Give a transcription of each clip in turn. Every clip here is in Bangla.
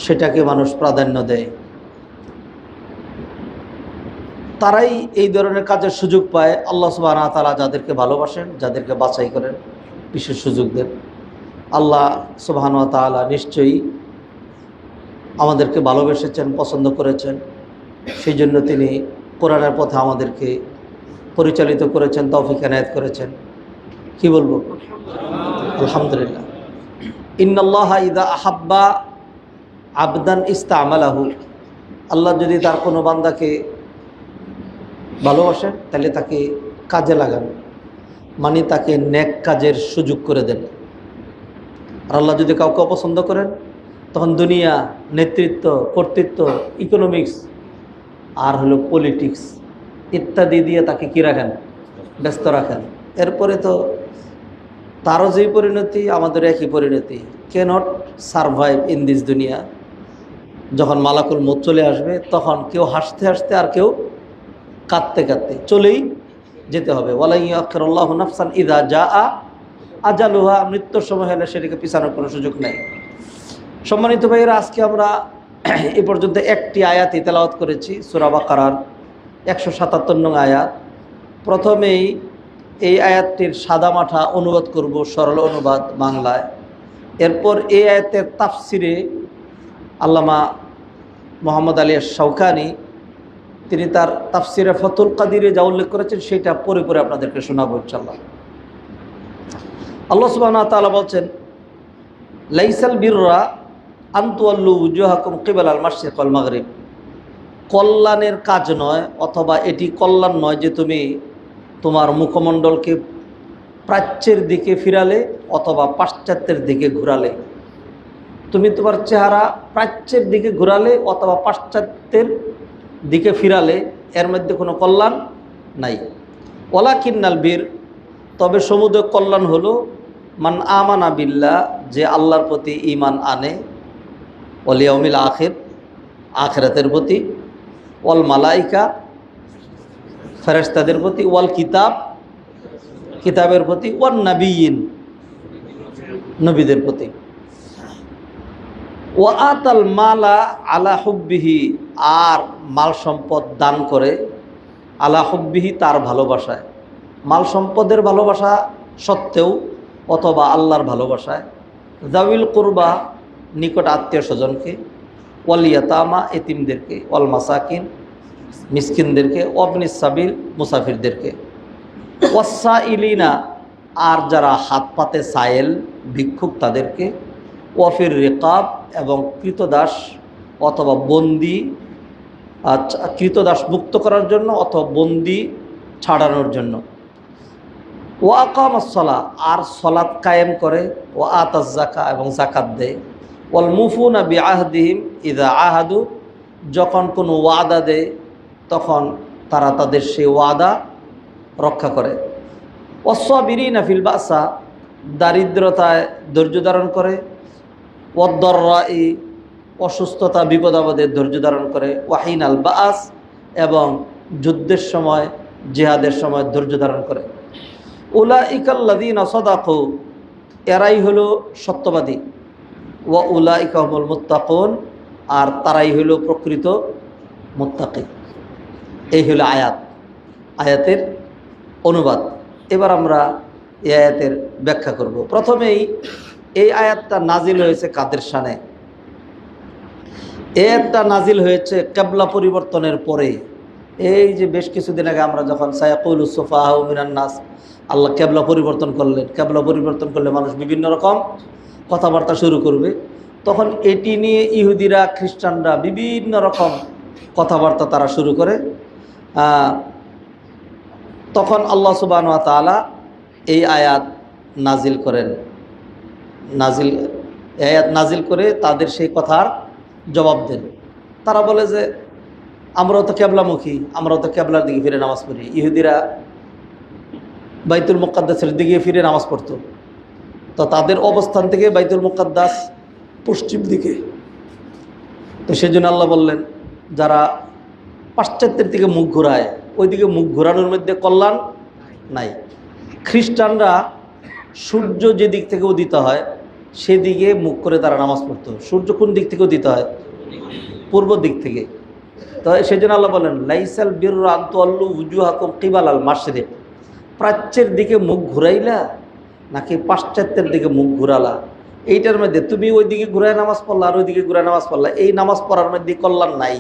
সেটাকে মানুষ প্রাধান্য দেয়। তারাই এই ধরনের কাজের সুযোগ পায়। আল্লাহ সুবহানাহু ওয়া তাআলা যাদেরকে ভালোবাসেন, যাদেরকে বাছাই করেন, বিশেষ সুযোগ দেন। আল্লাহ সুবহানাহু ওয়া তাআলা নিশ্চয়ই আমাদেরকে ভালোবেসেছেন, পছন্দ করেছেন। সেই জন্য তিনি কোরআনের পথে আমাদেরকে পরিচালিত করেছেন, তৌফিক এনায়েত করেছেন। কি বলবো? আলহামদুলিল্লাহ। ইন্নাল্লাহা ইযা আহাব্বা আবদান ইস্তামালাহু। আল্লাহ যদি তার কোনো বান্দাকে ভালোবাসেন তাহলে তাকে কাজে লাগান, মানে তাকে নেক কাজের সুযোগ করে দেন। আর আল্লাহ যদি কাউকে অপছন্দ করেন তখন দুনিয়া, নেতৃত্ব, কর্তৃত্ব, ইকোনমিক্স আর হলো পলিটিক্স ইত্যাদি দিয়ে তাকে কী রাখেন? ব্যস্ত রাখেন। এরপরে তো তারও যেই পরিণতি, আমাদের একই পরিণতি। ক্যানট সারভাইভ ইন দিস দুনিয়া। যখন মালাকুল মউত চলে আসবে তখন কেউ হাসতে হাসতে আর কেউ কাঁদতে কাঁদতে চলেই যেতে হবে। ওয়ালা ইয়াখিরুল্লাহু নাফসান ইযা জাআ আজালুহা। মৃত্যুর সময় হলে সেটাকে পিছানোর কোনো সুযোগ নেই। সম্মানিত ভাইয়েরা, আজকে আমরা এ পর্যন্ত একটি আয়াতই তেলাওয়াত করেছি, সূরা বাকারার 177 নং আয়াত। প্রথমেই এই আয়াতটির সাদামাঠা অনুবাদ করব, সরল অনুবাদ বাংলায়। এরপর এই আয়াতের তাফসিরে আল্লামা মোহাম্মদ আলী শাওকানি তিনি তার তাফসিরে ফতুল কাদিরে যা উল্লেখ করেছেন সেটা পরে পরে আপনাদেরকে শোনাবো ইনশাআল্লাহ। আল্লাহ সুবহানাহু ওয়া তাআলা বলছেন, লাইসাল বিররা আন তুওয়াল্লু উজুহাকুম কিবালাল মাশরিক ওয়াল মাগরিব। কল্যাণের কাজ নয়, অথবা এটি কল্যাণ নয় যে তুমি তোমার মুখমণ্ডলকে প্রাচ্যের দিকে ফিরালে অথবা পাশ্চাত্যের দিকে ঘোরালে। তুমি তোমার চেহারা প্রাচ্যের দিকে ঘোরালে অথবা পাশ্চাত্যের দিকে ফিরালে এর মধ্যে কোনো কল্যাণ নাই। ওয়ালাকিন্নাল বীর, তবে সমুদয় কল্যাণ হলো মান আমানা বিল্লাহ, যে আল্লাহর প্রতি ঈমান আনে, ওয়াল ইয়াউমিল আখির, আখিরাতের প্রতি, ওয়াল মালাইকা, ফেরেশতাদের প্রতি, ওয়াল কিতাব, কিতাবের প্রতি, ওয়ান নাবিয়িন, নবীদের প্রতি। ওয়া আতাল মালা আলা হুব্বিহি, আর মাল সম্পদ দান করে আলা হুব্বিহি, তার ভালোবাসায়। মাল সম্পদের ভালোবাসা সত্ত্বেও অথবা আল্লাহর ভালোবাসায়। যাবিল কুরবা, নিকট আত্মীয় স্বজনকে, ওয়াল ইয়াতামা, এতিমদেরকে, ওয়াল মাসাকিন, মিসকিনদেরকে, ওয়াবনিস সাবিল, মুসাফিরদেরকে, ওয়াসাইলিনা, আর যারা হাত পাতে সায়েল, ভিক্ষুক, তাদেরকে, ওয়াফির রিকাব, এবং কৃতদাস অথবা বন্দি, কৃতদাস মুক্ত করার জন্য অথবা বন্দি ছাড়ানোর জন্য। ও আকামাস সালাহ, আর সলাত কায়েম করে, ও আতাজ যাকা, এবং যাকাত দেয়। ওয়াল মুফুনা বিআহদিহিম ইযা আহাদু, যখন কোনো ওয়াদা দেয় তখন তারা তাদের সেই ওয়াদা রক্ষা করে। ওয়াসসাবিরিনা ফিল বাসা, দারিদ্রতায় ধৈর্য ধারণ করে। ওয়াদ-দাররাই, অসুস্থতা বিপদ আপদে ধৈর্য ধারণ করে। ওয়াহিনাল বাস, এবং যুদ্ধের সময়, জিহাদের সময় ধৈর্য ধারণ করে। উলাইকাল্লাযীনা সাদাকু, এরাই হলো সত্যবাদী। ওয়া উলাইকা হুমুল মুত্তাকুন, আর তারাই হলো প্রকৃত মুত্তাকি। এই হলো আয়াতের অনুবাদ। এবার আমরা এই আয়াতের ব্যাখ্যা করব। প্রথমেই এই আয়াতটা নাজিল হয়েছে কাদের শানে? এই আয়াতটা নাজিল হয়েছে কিবলা পরিবর্তনের পরে। এই যে বেশ কিছুদিন আগে আমরা যখন সায়াকুলুস সুফাহাউ মিনান নাস, আল্লাহ কিবলা পরিবর্তন করলেন। কিবলা পরিবর্তন করলে মানুষ বিভিন্ন রকম কথাবার্তা শুরু করবে। তখন এটি নিয়ে ইহুদিরা, খ্রিস্টানরা বিভিন্ন রকম কথাবার্তা তারা শুরু করে। তখন আল্লাহ সুবহানাহু ওয়া তাআলা এই আয়াত নাজিল করেন। আয়াত নাজিল করে তাদের সেই কথার জবাব দেন। তারা বলে যে আমরাও তো কিবলামুখী, আমরাও তো কিবলার দিকে ফিরে নামাজ পড়ি। ইহুদিরা বাইতুল মুকাদ্দাসের দিকে ফিরে নামাজ পড়তো। তো তাদের অবস্থান থেকে বাইতুল মুকাদ্দাস পশ্চিম দিকে। তো সেই জন্য আল্লাহ বললেন, যারা পাশ্চাত্যের দিকে মুখ ঘোরায়, ওই দিকে মুখ ঘোরানোর মধ্যে কল্যাণ নাই। খ্রিস্টানরা সূর্য যে দিক থেকে উদিত হয় সেদিকে মুখ করে তারা নামাজ পড়তো। সূর্য কোন দিক থেকে উদিত হয়? পূর্ব দিক থেকে। তো সেই জন্য আল্লাহ বলেন লাইসাল বিররু আন তুওয়াল্লু উজুহাকুম কিবালাল মাশরিক, প্রাচ্যের দিকে মুখ ঘুরাইলা নাকি পাশ্চাত্যের দিকে মুখ ঘুরালা, এইটার মধ্যে তুমি ওই দিকে ঘুরায় নামাজ পড়লা আর ওই দিকে ঘুরায় নামাজ পড়লা, এই নামাজ পড়ার মধ্যে কল্যাণ নাই।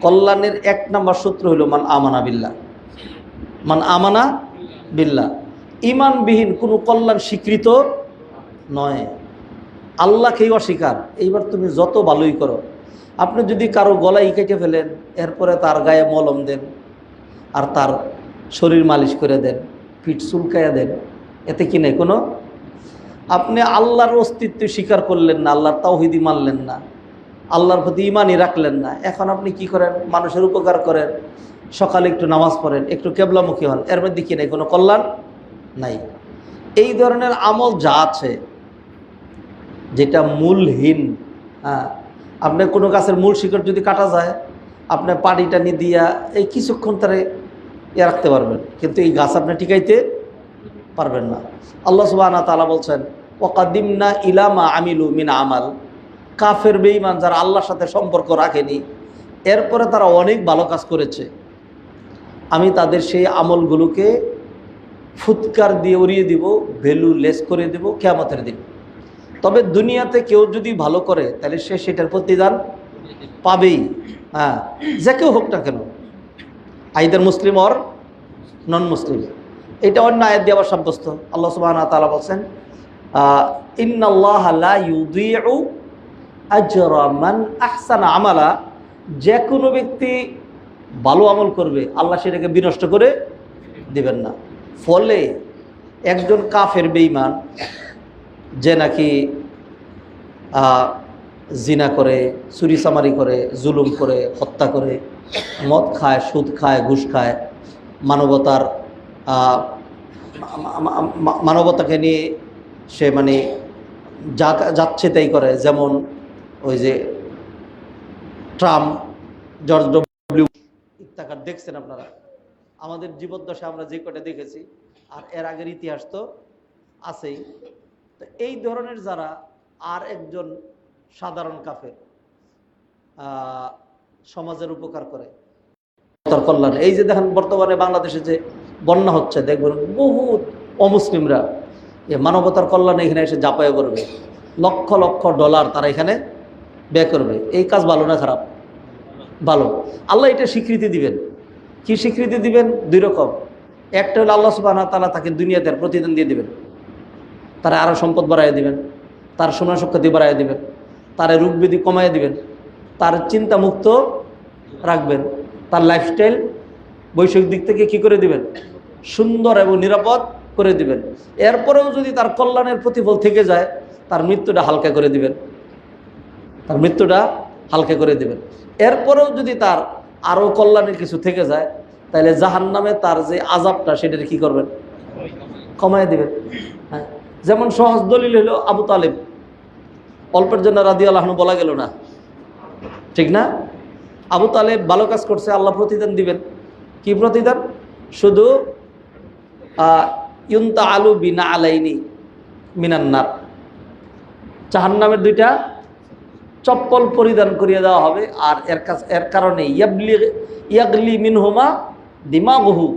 কল্যাণের এক নম্বর সূত্র হইল মান আমানা বিল্লাহ। মান আমানা বিল্লাহ, ইমানবিহীন কোনো কল্যাণ স্বীকৃত নয়। আল্লাহকেই অস্বীকার। এইবার তুমি যত ভালোই করো, আপনি যদি কারো গলায় কেটে ফেলেন, এরপরে তার গায়ে মলম দেন আর তার শরীর মালিশ করে দেন, পিঠ চুলকাইয়া দেন, এতে কি নেই কোনো? আপনি আল্লাহর অস্তিত্ব স্বীকার করলেন না, আল্লাহর তাওহীদই মানলেন না, আল্লাহর প্রতি ইমানই রাখলেন না। এখন আপনি কি করেন? মানুষের উপকার করেন, সকালে একটু নামাজ পড়েন, একটু কেবলামুখী হন, এর মধ্যে কি নেই? কোনো কল্যাণ নাই। এই ধরনের আমল যা আছে যেটা মূলহীন, হ্যাঁ, আপনি কোনো গাছের মূল শিকড় যদি কাটা যায়, আপনি পানি টানি দিয়া এই কিছুক্ষণ তারে রাখতে পারবেন, কিন্তু এই গাছ আপনি টিকাইতে পারবেন না। আল্লাহ সুবহানাহু ওয়া তাআলা বলছেন ওয়াকাদিমনা ইলা মা আমিলু মিন আমাল, কাফের বেঈমান যারা আল্লাহর সাথে সম্পর্ক রাখেনি, এরপরে তারা অনেক ভালো কাজ করেছে, আমি তাদের সেই আমলগুলোকে ফুৎকার দিয়ে উড়িয়ে দিব, ভ্যালু লেস করে দেব কিয়ামতের দিন। তবে দুনিয়াতে কেউ যদি ভালো করে তাহলে সে সেটার প্রতিদান পাবেই, হ্যাঁ, যে কেউ হোক না কেন, আইদার মুসলিম অর নন মুসলিম। এটা অন্য আয়াত দিয়ে আবার সাব্যস্ত। আল্লাহ সুবহানাহু ওয়া তাআলা বলছেন ইন্নাল্লাহা লা ইউযিউ আজরা মান আহসানা আমালা, যে কোনো ব্যক্তি ভালো আমল করবে আল্লাহ সেটাকে বিনষ্ট করে দিবেন না। ফলে একজন কাফের বেঈমান যে নাকি জিনা করে, চুরি চামারি করে, জুলুম করে, হত্যা করে, মদ খায়, সুদ খায়, ঘুষ খায়, মানবতাকে নিয়ে সে মানে যা যাচ্ছে তাই করে, যেমন ওই যে ট্রাম্প, জর্জ ডব্লিউ ইত্যাকার দেখছেন আপনারা, আমাদের জীবদ্দশা আমরা যে কটা দেখেছি, আর এর আগের ইতিহাস তো আছেই। তো এই ধরনের যারা, আর একজন সাধারণ কাফের সমাজের উপকার করে, তার কল্যাণ। এই যে দেখেন বর্তমানে বাংলাদেশে যে বন্যা হচ্ছে, দেখবেন বহুত অমুসলিমরা মানবতার কল্যাণে এখানে এসে ঝাঁপায় করবে, লক্ষ লক্ষ ডলার তারা এখানে ব্যয় করবে। এই কাজ ভালো না খারাপ? ভালো। আল্লাহ এটা স্বীকৃতি দিবেন। কি স্বীকৃতি দিবেন? দুই রকম। একটা হলো আল্লাহ সুবহানাহু ওয়া তাআলা তাকে দুনিয়াতে প্রতিদান দিয়ে দিবেন, তারা আরও সম্পদ বাড়াইয়া দিবেন, তার সময় শক্তি বাড়াইয়া দিবেন, তার রোগ ব্যাধি কমাইয়া দিবেন, তার চিন্তা মুক্ত রাখবেন, তার লাইফস্টাইল বৈষয়িক দিক থেকে কি করে দিবেন? সুন্দর এবং নিরাপদ করে দিবেন। এরপরেও যদি তার কল্যাণের প্রতিফল থেকে যায়, তার মৃত্যুটা হালকা করে দিবেন, তার মৃত্যুটা হালকা করে দিবেন। এরপরেও যদি তার আরও কল্যাণের কিছু থেকে যায়, তাহলে জাহান্নামে তার যে আযাবটা সেটা কি করবেন? কমায় দিবেন। হ্যাঁ, যেমন সহজ দলিল হলো আবু তালেব, অল্পের জন্য রাদিয়াল্লাহু আনহু বলা গেল না, ঠিক না? আবু তালেব ভালো কাজ করছে, আল্লাহ প্রতিদান দিবেন। কি প্রতিদান? শুধু ইউনতা আলু বিনা আলাইনি মিনান্নার, জাহান্নামের দুইটা চপ্পল পরিধান করিয়ে দেওয়া হবে, আর এর কারণে ইয়াগলি মিনহুমা দিমাগুহু,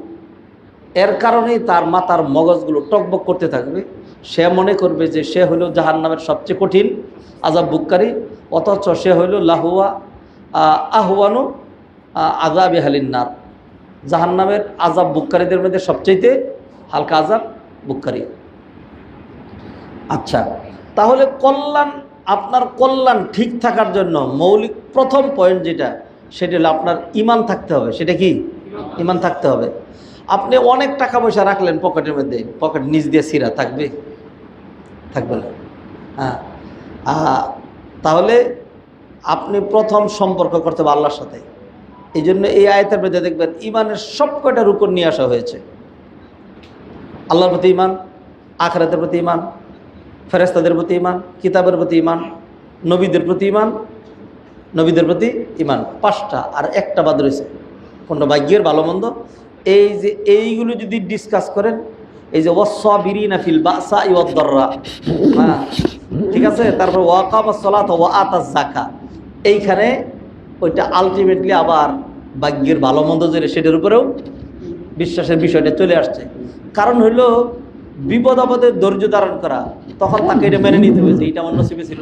এর কারণেই তার মাথার মগজগুলো টকবক করতে থাকবে। সে মনে করবে যে সে হইল জাহান্নামের সবচেয়ে কঠিন আযাব বুককারী, অথচ সে হইল লাহুয়া আহওয়ানু আযাবি হালিন্নার, জাহান্নামের আযাব বুককারীদের মধ্যে সবচেয়ে হালকা আযাব বুককারী। আচ্ছা, তাহলে কল্যাণ, আপনার কল্যাণ ঠিক থাকার জন্য মৌলিক প্রথম পয়েন্ট যেটা, সেটা হলো আপনার ঈমান থাকতে হবে। সেটা কি? ঈমান থাকতে হবে। আপনি অনেক টাকা পয়সা রাখলেন পকেটের মধ্যে, পকেট নিচ দিয়ে ছিঁড়া থাকবে? থাকবে না। হ্যাঁ, তাহলে আপনি প্রথম সম্পর্ক করতে হবে আল্লাহর সাথে। এই জন্য এই আয়াতের মধ্যে দেখবেন ঈমানের সব কয়টা রুকন নিয়ে আসা হয়েছে। আল্লাহর প্রতি ঈমান, আখিরাতের প্রতি ঈমান, ফেরেশতাদের প্রতি ঈমান, কিতাবের প্রতি ঈমান, নবীদের প্রতি ঈমান, নবীদের প্রতি ঈমান, 5টা, আর একটা বাদ রয়েছে কোনটা? ভাগ্যের ভালো মন্দ। এই যে এইগুলো যদি ডিসকাস করেন, এই যে ওয়াস-সাবিরিনা ফিল বাসাই ওয়াদ-দাররা, হ্যাঁ ঠিক আছে। তারপর ওয়া আকামাস সালাত ওয়া আতাজ যাকাত, এইখানে ওইটা আলটিমেটলি আবার ভাগ্যের ভালো মন্দ যেটা সেটার উপরেও বিশ্বাসের বিষয়টা চলে আসছে। কারণ হইল বিপদ আপদে ধৈর্য ধারণ করা, তখন তাকে এটা মেনে নিতে হয়েছে, এইটা আমার নসিবে ছিল,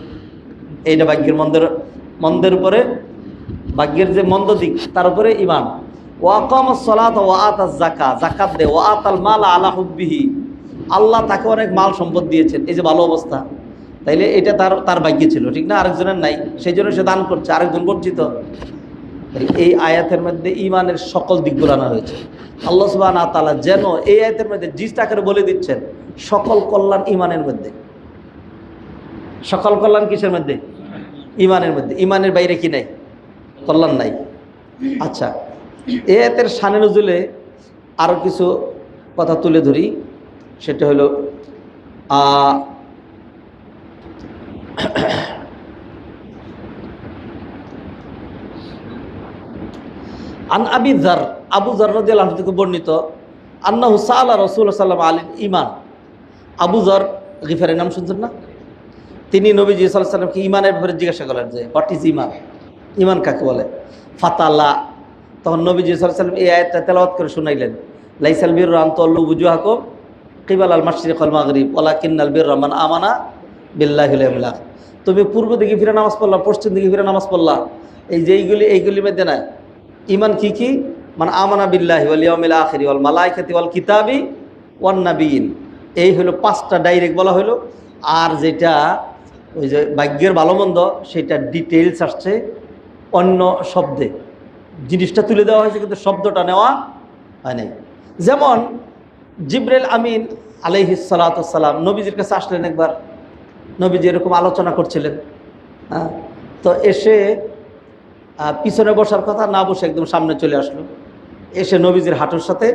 এইটা ভাগ্যের মন্দের উপরে, ভাগ্যের যে মন্দ দিক তার উপরে ঈমান। ওয়া আকামাস সালাত ওয়া আতাজ যাকাত, যাকাত দে, ওয়া আতাল মাল আলা হুব্বিহি, আল্লাহ তাকে অনেক মাল সম্পদ দিয়েছেন, এই যে ভালো অবস্থা, তাইলে এটা তার ভাগ্যে ছিল, ঠিক না? আরেকজনের নাই, সেই জন্য সে দান করছে, আরেকজন বঞ্চিত। এই আয়াতের মধ্যে ঈমানের সকল দিকগুলো আনা হয়েছে। আল্লাহ সুবহানাহু ওয়া তাআলা যেন এই আয়াতের মধ্যে জিস্ট আকারে বলে দিচ্ছেন সকল কল্যাণ ঈমানের মধ্যে। সকল কল্যাণ কিসের মধ্যে? ঈমানের মধ্যে। ঈমানের বাইরে কি নাই? কল্যাণ নাই। আচ্ছা, এই আয়াতের শানে নজুলে আরও কিছু কথা তুলে ধরি। সেটা হলো আন আবি যার, আবু যার রাদিয়াল্লাহু আনহু থেকে বর্ণিত, আন্নাহু সাআলা রাসূলুল্লাহ সাল্লাল্লাহু আলাইহি ওয়াসাল্লাম ঈমান। আবু যার গিফারের নাম শুনছেন না? তিনি নবীজি সাল্লাল্লাহু আলাইহি ওয়াসাল্লামকে ঈমানের ব্যাপারে জিজ্ঞাসা করলেন যে হোয়াট ইজ ঈমান, ঈমান কাকে বলে? ফাতালা, তখন নবীজি সাল্লাল্লাহু আলাইহি ওয়াসাল্লাম এই আয়াতটা তেলাওয়াত করে শুনাইলেন, লাইসাল বিররা আন তুওয়াল্লু উজুহাকুম কিবালাল মাশরিক ওয়াল মাগরিব ওয়ালাকিন্নাল বিররা মান আমানা বিল্লাহি ওয়াল ইয়াউমিল আখির। তুমি পূর্ব দিকে ফিরে নামাজ পড়লা, পশ্চিম দিকে ফিরে নামাজ পড়লা, এই যে এইগুলির মধ্যে না ঈমান কি কি? মান আমানা বিল্লাহি ওয়াল ইয়াউমিল আখির ওয়াল মালাইকাতি ওয়াল কিতাবি ওয়ান নাবিয়িন, এই হলো পাঁচটা ডাইরেক্ট বলা হলো। আর যেটা ওই যে ভাগ্যের ভালো মন্দ, সেটা ডিটেইলস আসছে অন্য শব্দে, জিনিসটা তুলে দেওয়া হয়েছে কিন্তু শব্দটা নেওয়া হয় নাই। যেমন জিবরাইল আমিন আলাইহিস সালাতু ওয়াস সালাম নবীজির কাছে আসলেন একবার, নবীজি এরকম আলোচনা করছিলেন, হ্যাঁ, তো এসে পিছনে বসার কথা না বসে একদম সামনে চলে আসলো, এসে নবীজির হাঁটুর সাথে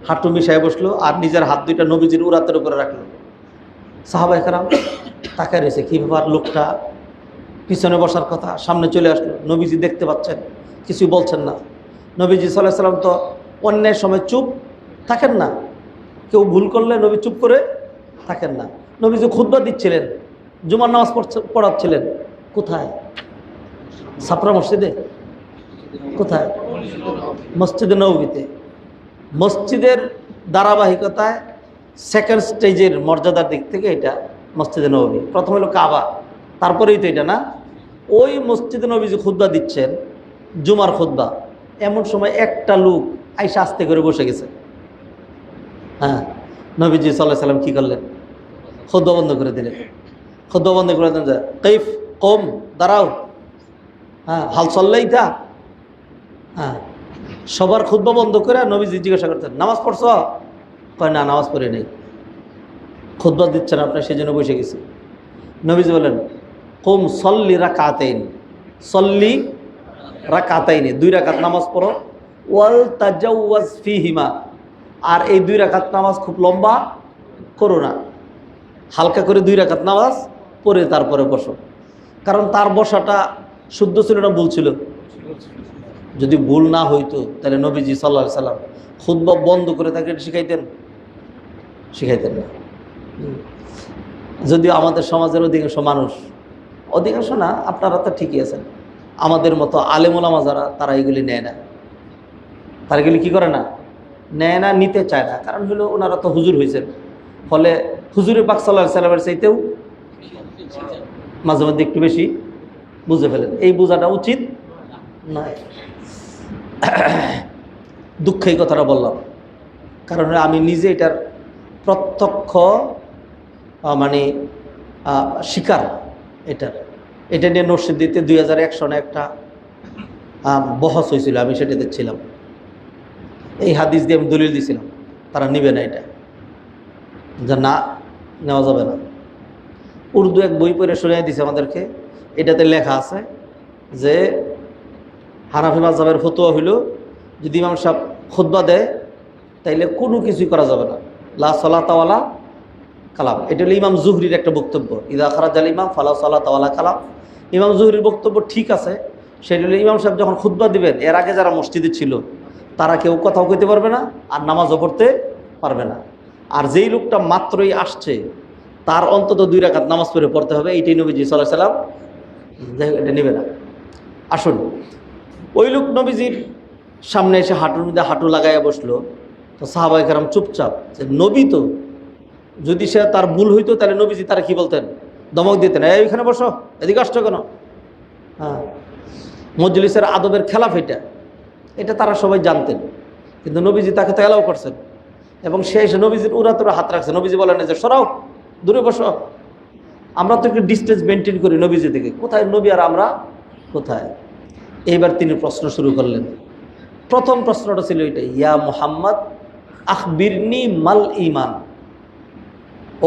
হাঁটু মিশায় বসলো আর নিজের হাত দুইটা নবীজির উরাতের উপরে রাখলো। সাহাবায়ে কেরাম তাকায় রয়েছে, কী ব্যাপার, লোকটা পিছনে বসার কথা সামনে চলে আসলো, নবীজি দেখতে পাচ্ছেন, কিছু বলছেন না। নবীজি সাল্লাল্লাহু আলাইহি ওয়াসাল্লাম তো অন্যের সময় চুপ থাকেন না, কেউ ভুল করলে নবী চুপ করে থাকেন না। নবীজি খুতবা দিচ্ছিলেন, জুমার নামাজ পড়াচ্ছিলেন, কোথায়? ছাপরা মসজিদে। কোথায়? মসজিদে নববীতে। মসজিদের ধারাবাহিকতায় সেকেন্ড স্টেজের মর্যাদার দিক থেকে এটা মসজিদে নববী। প্রথম হলো কাবা, তারপরেই তো এটা না। ওই মসজিদে নবীজি খুতবা দিচ্ছেন, জুমার খুতবা, এমন সময় একটা লোক আইসা আস্তে করে বসে গেছে। হ্যাঁ, নবীজি সাল্লাল্লাহু আলাইহি ওয়াসাল্লাম কী করলেন? খুতবা বন্ধ করে দিলেন। খুতবা বন্ধ করে দেন, যায় কাইফ কম, দাঁড়াও, হ্যাঁ, হাল চললেই তা, হ্যাঁ, সবার খুতবা বন্ধ করে নবীজি জিজ্ঞাসা করতেন, নামাজ পড়ছ? কয় না, নামাজ পড়ে নেই। খুতবা দিচ্ছেন আপনার, সেই জন্য বসে গেছি। নবীজি বলেন, কুম সল্লি রাকাতাইন, সল্লি রাকাতাইন, 2 রাকাত নামাজ পড়ো, ওয়াল তাজাওয়াজ ফিহিমা, আর এই 2 রাকাত নামাজ খুব লম্বা করো না, হালকা করে 2 রাকাত নামাজ পড়ে তারপরে বসো। কারণ তার বসাটা শুদ্ধ ছিল না ভুল ছিল? যদি ভুল না হইতো তাহলে নবীজি সাল্লাল্লাহু আলাইহি ওয়াসাল্লাম খুতবা বন্ধ করে তাকে শিখাইতেন না। যদিও আমাদের সমাজের অধিকাংশ মানুষ, অধিকাংশ না, আপনারা তো ঠিকই আছেন, আমাদের মতো আলেম ওলামা যারা, তারা এগুলি নেয় না। তারা এগুলি কী করে না? নেয় না, নিতে চায় না। কারণ হলো ওনারা তো হুজুর হয়েছেন, ফলে হুজুরে পাক সাল্লাল্লাহু আলাইহি ওয়াসাল্লামের চাইতেও মাঝে মধ্যে একটু বেশি বুঝে ফেলেন। এই বোঝাটা উচিত নয়। দুঃখে এই কথাটা বললাম, কারণ আমি নিজে এটার প্রত্যক্ষ মানে শিকার। এটা নিয়ে নরসিংদীতে 2001 সনে একটা বহস হয়েছিল, আমি সেটা দেখছিলাম। এই হাদিস দিয়ে আমি দলিল দিয়েছিলাম, তারা নিবে না, এটা যে না, নেওয়া যাবে না। উর্দু এক বই পড়ে শুনিয়ে দিছে আমাদেরকে, এটাতে লেখা আছে যে হানাফি মাযহাবের ফতোয়া হইল, যদি ইমাম সাহেব খুতবা দেয় তাইলে কোনো কিছুই করা যাবে না, লা সালাতা ওয়ালা কালাম। এটা হলো ইমাম জুহরির একটা বক্তব্য, ইদা খারাজাল ইমাম ফালা সালাতা ওয়ালা কালাম। ইমাম জুহরির বক্তব্য ঠিক আছে, সেটা হলো ইমাম সাহেব যখন খুতবা দিবেন, এর আগে যারা মসজিদে ছিল তারা কেউ কথাও কইতে পারবে না আর নামাজও পড়তে পারবে না। আর যেই লোকটা মাত্রই আসছে তার অন্তত 2 রাকাত নামাজ পড়তে হবে, এইটাই নবীজি সাল্লাল্লাহু আলাইহি সাল্লাম এটা নেবে না। আসুন, ওই লোক নবীজির সামনে এসে হাঁটুর মধ্যে হাঁটু লাগাইয়া বসলো। তো সাহাবায়ে কেরাম চুপচাপ, যে নবী তো, যদি সে তার ভুল হইতো তাহলে নবীজি তারা কি বলতেন, ধমক দিতেন, এইখানে বসো, এদিকে আসছো কেন। হ্যাঁ, মজলিসের আদবের খেলাফ এটা তারা সবাই জানতেন, কিন্তু নবীজি তাকে তো এলাও করছেন। এবং সে এসে নবীজির উড়াতুরা হাত রাখছে। নবীজি বলেন যে সরাও, দূরে বসো। আমরা তো একটু ডিস্টেন্স মেনটেন করি নবীজি থেকে, কোথায় নবী আর আমরা কোথায়। এইবার তিনি প্রশ্ন শুরু করলেন। প্রথম প্রশ্নটা ছিল এটাই, ইয়া মুহাম্মদ আখবিরনি মাল ঈমান।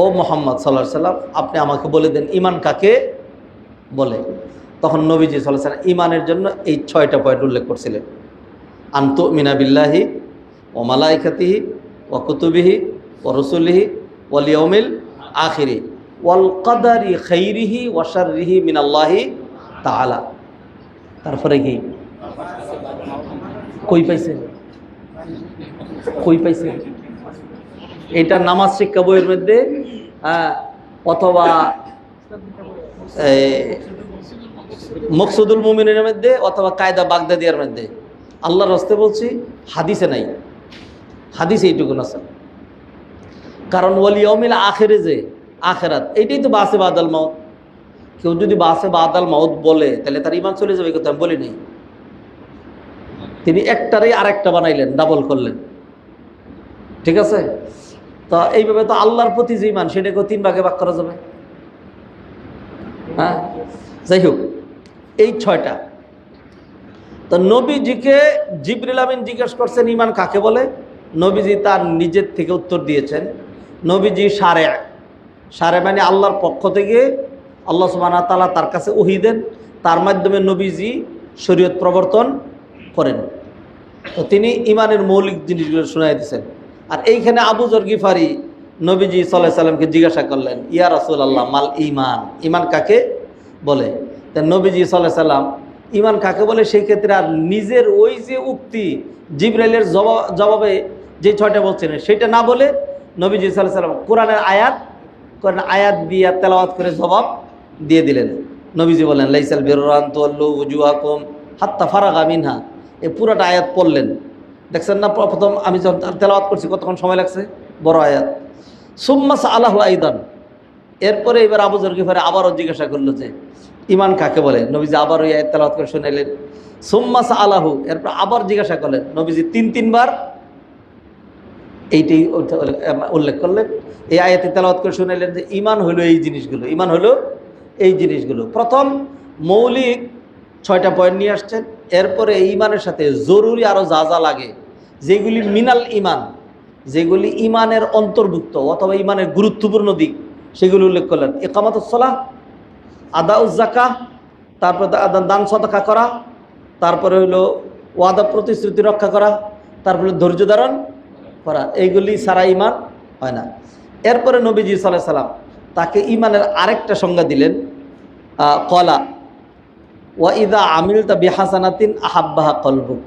ও মুহাম্মদ সাল্লাল্লাহু আলাইহি সাল্লাম, আপনি আমাকে বলে দেন ঈমান কাকে বলে। তখন নবীজি সাল্লাল্লাহু আলাইহি সাল্লাম ঈমানের জন্য এই 6টা পয়েন্ট উল্লেখ করছিলেন। আন তুমিনা বিল্লাহি ওয়া মালাইকাতিহি ওয়া কুতুবিহি ওয়া রাসূলিহি ওয়াল ইয়াউমিল আখিরি ওয়াল কদারি খাইরিহি ওয়া শাররিহি মিনাল্লাহি তাআলা। তারপরে কি কই পাইছে এটা নামাজ শিক্ষা বইয়ের মধ্যে, অথবা মকসুদুল মুমিনের মধ্যে, অথবা কায়দা বাগদাদিয়ার মধ্যে। আল্লাহর রাস্তে বলছি, হাদিসে নাই। হাদিসে এইটুকুন আছে। কারণ ওয়াল ইয়াউমিল আখিরে, যে আখিরাত, এইটাই তো বাসে বাদাল মাউত। কেউ যদি বাসে বাদাল মাউত বলে তাহলে তার ঈমান চলে যাবে, কথা আমি বলি নাই। তিনি একটারই আরেকটা বানাইলেন, ডাবল করলেন। ঠিক আছে, তো এইভাবে তো আল্লাহর প্রতি যে ঈমান সেটাকে 3 ভাগে ভাগ করা যাবে। হ্যাঁ, যাই হোক, এই 6টা। তো নবীজিকে জিবরিল আমিন জিজ্ঞেস করছেন ঈমান কাকে বলে। নবীজি তার নিজের থেকে উত্তর দিয়েছেন। নবীজি সারে মানে আল্লাহর পক্ষ থেকে আল্লাহ সুবহানাহু ওয়া তাআলা তার কাছে ওহী দেন, তার মাধ্যমে নবীজি শরীয়ত প্রবর্তন করেন। তো তিনি ঈমানের মৌলিক জিনিসগুলো শুনাই দিয়েছেন। আর এইখানে আবু যর গিফারি নবীজি সাল্লাল্লাহু আলাইহি সাল্লামকে জিজ্ঞাসা করলেন, ইয়া রাসূলুল্লাহ মাল ঈমান, ঈমান কাকে বলে। তা নবীজি সাল্লাল্লাহু আলাইহি সাল্লাম ঈমান কাকে বলে সেই ক্ষেত্রে আর নিজের ওই যে উক্তি জিবরাইলের জবাবে যে 6টা বলছিলেন সেটা না বলে নবীজি সাল্লাল্লাহু আলাইহি সাল্লাম কোরআনের আয়াত দিয়ে তেলাওয়াত করে জবাব দিয়ে দিলেন। নবীজি বলেন, লাইসাল বিররা আন তুওয়াল্লু ওয়ুজুহাকুম হাত্তা ফারাগা মিনহা। এই পুরোটা আয়াত পড়লেন, দেখছেন না। প্রথম আমি যখন তেলাওয়াত করছি কতক্ষণ সময় লাগছে, বড় আয়াত। সুম্মা সাআলাহু আইদান, এরপরে এবার আবু যর গিফারি আবারও জিজ্ঞাসা করলো যে ঈমান কাকে বলে। নবীজি আবার ওই আয়াত তেলাওয়াত করে শুনাইলেন। সুম্মা সাআলাহু, এরপর আবার জিজ্ঞাসা করলেন। নবীজি 3বার এইটাই উল্লেখ করলেন। এই আয়াতে তেলাওয়াত করে শুনাইলেন যে ঈমান হলো এই জিনিসগুলো, ঈমান হলো এই জিনিসগুলো। প্রথম মৌলিক 6টা পয়েন্ট নিয়ে আসছেন। এরপরে ঈমানের সাথে জরুরি আরও যা যা লাগে, যেগুলি মিনাল ঈমান, যেগুলি ঈমানের অন্তর্ভুক্ত অথবা ঈমানের গুরুত্বপূর্ণ দিক, সেগুলি উল্লেখ করলেন। ইকামাতুস সালাহ, আদাউজ যাকাহ, তারপরে দান সাদাকা করা, তারপরে হলো ওয়াদা প্রতিশ্রুতি রক্ষা করা, তারপরে ধৈর্য ধারণ করা। এইগুলি সারা ঈমান হয় না। এরপরে নবীজি সাল্লাল্লাহু আলাইহি সাল্লাম তাকে ঈমানের আরেকটা সংজ্ঞা দিলেন। কলা ওয়া ইযা আমিলতা বিহাসানাতিন আহাব্বাহা কলবুক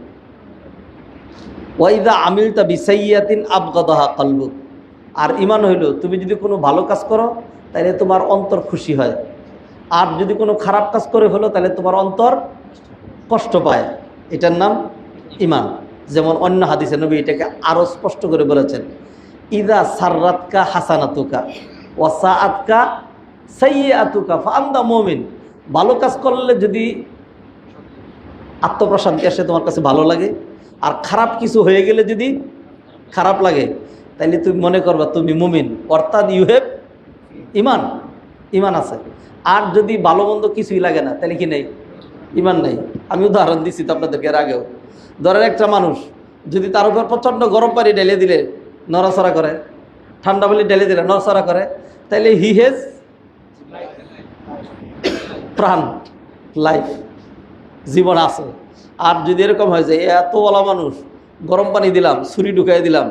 ওয়া ইযা আমিলতা বিসাইয়্যাতিন আবগাদাহা কলবুক। আর ঈমান হইল তুমি যদি কোনো ভালো কাজ করো তাহলে তোমার অন্তর খুশি হয়, আর যদি কোনো খারাপ কাজ করে হলো তাহলে তোমার অন্তর কষ্ট পায়। এটার নাম ঈমান। যেমন অন্য হাদিসে নবী এটাকে আরও স্পষ্ট করে বলেছেন, ইদা সাররাতকা হাসানাতুকা ওয়া সাআতকা সাইয়্যাতুকা ফাআনতা মুমিন। ভালো কাজ করলে যদি আত্মপ্রশান্তি আসে, তোমার কাছে ভালো লাগে, আর খারাপ কিছু হয়ে গেলে যদি খারাপ লাগে, তাইলে তুমি মনে করবা তুমি মুমিন, অর্থাৎ ইউ হ্যাভ ঈমান, ঈমান আছে। আর যদি ভালো মন্দ কিছুই লাগে না তাহলে কি নেই, ঈমান নেই। আমি উদাহরণ দিচ্ছি তো আপনাদেরকে এর আগেও। ধরেন একটা মানুষ যদি তার উপর প্রচণ্ড গরম পানি ঢেলে দিলে নড়াচড়া করে, ঠান্ডা পানি ঢেলে দিলে নড়াচড়া করে, তাইলে হি হ্যাজ প্রাণ, লাইফ, জীবন আছে। আর যদি এরকম হয় যে এত বলা মানুষ, গরম পানি দিলাম, ছুরি ঢুকাই দিলাম,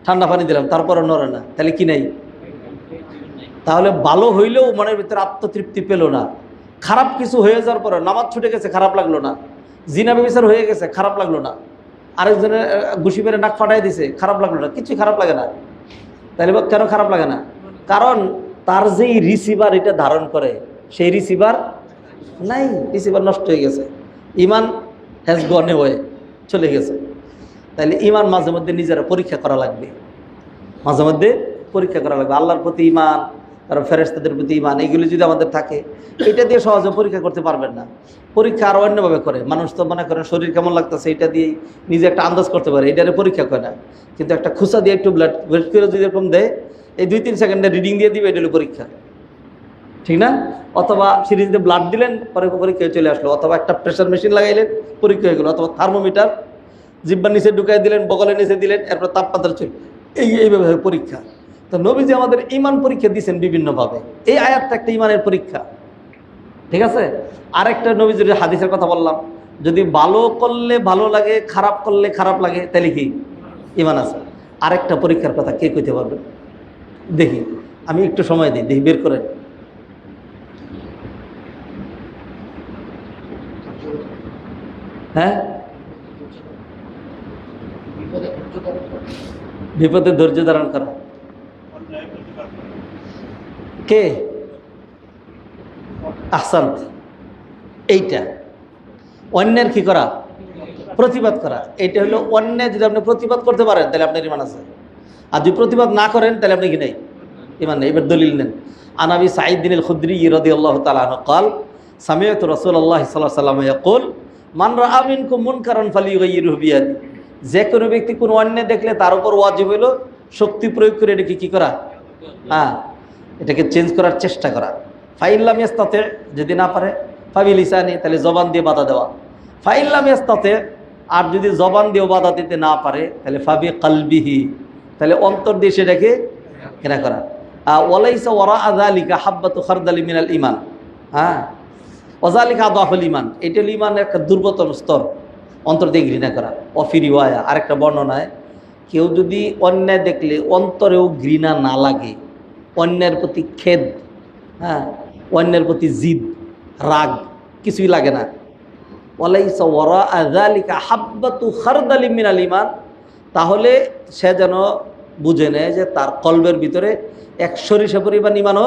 ঠান্ডা পানি দিলাম, তারপরে নড়ে না, তাহলে কি নেই। তাহলে ভালো হইলেও মনের ভিতরে আত্মতৃপ্তি পেল না। খারাপ কিছু হয়ে যাওয়ার পরে, নামাজ ছুটে গেছে খারাপ লাগলো না, জিনা ব্যভিচার হয়ে গেছে খারাপ লাগলো না, আরেকজনের ঘুষি মেরে নাক ফাটাই দিছে খারাপ লাগলো না, কিছু খারাপ লাগে না। তাহলে কেন খারাপ লাগে না? কারণ তার যেই রিসিভার এটা ধারণ করে সেই রিসিভার নাই, রিসিভার নষ্ট হয়ে গেছে, ইমান হ্যাজ গন অ্যাওয়ে, চলে গেছে। তাহলে ইমান মাঝে মধ্যে নিজেরা পরীক্ষা করা লাগবে, মাঝে মধ্যে পরীক্ষা করা লাগবে। আল্লাহর প্রতি ইমান, কারণ ফেরেশতাদের প্রতি ইমান, এইগুলি যদি আমাদের থাকে, এটা দিয়ে সহজে পরীক্ষা করতে পারবেন না। পরীক্ষা আরও অন্যভাবে করে। মানুষ তো মনে করেন শরীর কেমন লাগতেছে এটা দিয়েই নিজে একটা আন্দাজ করতে পারে, এটারে পরীক্ষা করে না। কিন্তু একটা খুসা দিয়ে একটু ব্লাড ওয়েট করে যদি এরকম দেয়, এই 2-3 সেকেন্ডে রিডিং দিয়ে দিবে, এটা হলো পরীক্ষা, ঠিক না? অথবা সিরিজে ব্লাড দিলেন, পরে পরীক্ষা চলে আসলো। অথবা একটা প্রেশার মেশিন লাগাইলেন, পরীক্ষা হয়ে গেলো। অথবা থার্মোমিটার জিব্বার নিচে ঢুকাই দিলেন, বগলের নিচে দিলেন, এরপর তাপমাত্রা চলে, এইভাবে পরীক্ষা। তো নবীজি আমাদের ইমান পরীক্ষা দিয়েছেন বিভিন্নভাবে। এই আয়াতটা একটা ইমানের পরীক্ষা, ঠিক আছে? আরেকটা নবীজির হাদিসের কথা বললাম, যদি ভালো করলে ভালো লাগে, খারাপ করলে খারাপ লাগে, তাহলে কি ইমান আছে? আরেকটা পরীক্ষার কথা কে কইতে পারবেন? দেখি, আমি একটু সময় দিই, দেখি বের করেন। হ্যাঁ, বিপদে ধৈর্য ধারণ করা। কে? আহসান, এইটা অন্যের কি করা? প্রতিবাদ করা। এইটা হলো অন্যায়। যদি আপনি প্রতিবাদ করতে পারেন তাহলে আপনার ইমান আছে, আর যদি প্রতিবাদ না করেন তাহলে আপনি কি নেই? ইমান নেই। এবার দলিল নেন। আনাবি সাঈদ বিন খুদরি রাদিয়াল্লাহু তাআলা আনহু قال سمعت رسول الله صلى الله عليه وسلم يقول من رأى منكم منكرا فليغيره بيده। যে কোনো ব্যক্তি কোনো অন্যায় দেখলে তার উপর ওয়াজিব হলো শক্তি প্রয়োগ করে এটাকে কি করা? হ্যাঁ, এটাকে চেঞ্জ করার চেষ্টা করা। ফাইল্লাম ইয়াস্তাতি, যদি না পারে, ফাবিলিসানি, তাহলে জবান দিয়ে বাধা দেওয়া। ফাইল্লাম ইয়াস্তাতি, আর যদি জবান দিয়ে বাধা দিতে না পারে, তাহলে ফাবি কলবিহি, তাহলে অন্তর দিয়ে সেটাকে ঘৃণা করা। ওয়ালাইসা ওয়ারাআ যালিকা হাব্বাতু খারদালি মিনাল ঈমান। হ্যাঁ, ওয়াযালিকা আদাফুল ঈমান, এটা হলো ঈমানের একটা দুর্বলতম স্তর, অন্তর দিয়ে ঘৃণা করা। ওয়াফি রিওয়ায়া, আরেকটা বর্ণনায়, কেউ যদি অন্যায় দেখলে অন্তরেও ঘৃণা না লাগে, অন্যের প্রতি খেদ, হ্যাঁ, অন্যের প্রতি জিদ, রাগ কিছুই লাগে না, ওয়ালাইসা ওয়ারাআ যালিকা হাব্বাতু খারদালি মিনাল ঈমান, তাহলে সে যেন বুঝে নেয় যে তার কলবের ভিতরে এক সরিষা পরিমাণ ঈমানও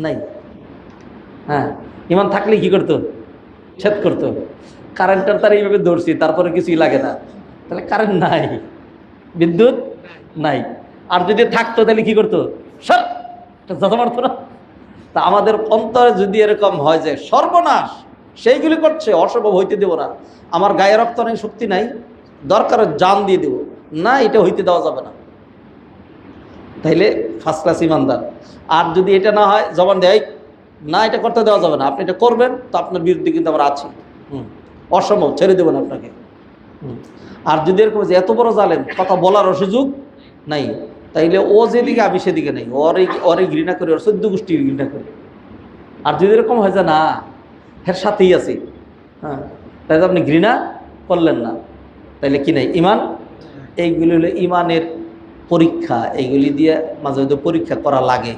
নাই। হ্যাঁ, ঈমান থাকলে কি করতো? ছেদ করতো। কারেন্টটার তার এইভাবে ধরছি, তারপরে কিছুই লাগে না, তাহলে কারেন্ট নাই, বিদ্যুৎ নাই। আর যদি থাকতো তাহলে কি করতো? যত মারতো না। তা আমাদের অন্তরে যদি এরকম হয় যে সর্বনাশ, সেইগুলি করছে, অসম্ভব হইতে দেব না, আমার গায়ে রক্ত নেই, শক্তি নাই, দরকার জান দিয়ে দেব না, এটা হইতে দেওয়া যাবে না, তাইলে ফার্স্ট ক্লাস ইমানদার। আর যদি এটা না হয়, জবান দেয় না, এটা করতে দেওয়া যাবে না, আপনি এটা করবেন তো আপনার বিরুদ্ধে কিন্তু আমরা আছি, অসম্ভব, ছেড়ে দেবেন আপনাকে। আর যদি এরকম যে এত বড় জালেম, কথা বলার সুযোগ নাই, তাইলে ও যেদিকে আমি সেদিকে নেই, ওরে ঘৃণা করি, ওর 14 গোষ্ঠী ঘৃণা করি। আর যদি এরকম হয় যে না, এর সাথেই আছি, হ্যাঁ, তাইলে আপনি ঘৃণা করলেন না, তাইলে কি নাই? ইমান। এইগুলি হলো ইমানের পরীক্ষা, এইগুলি দিয়ে মাঝে মধ্যে পরীক্ষা করা লাগে।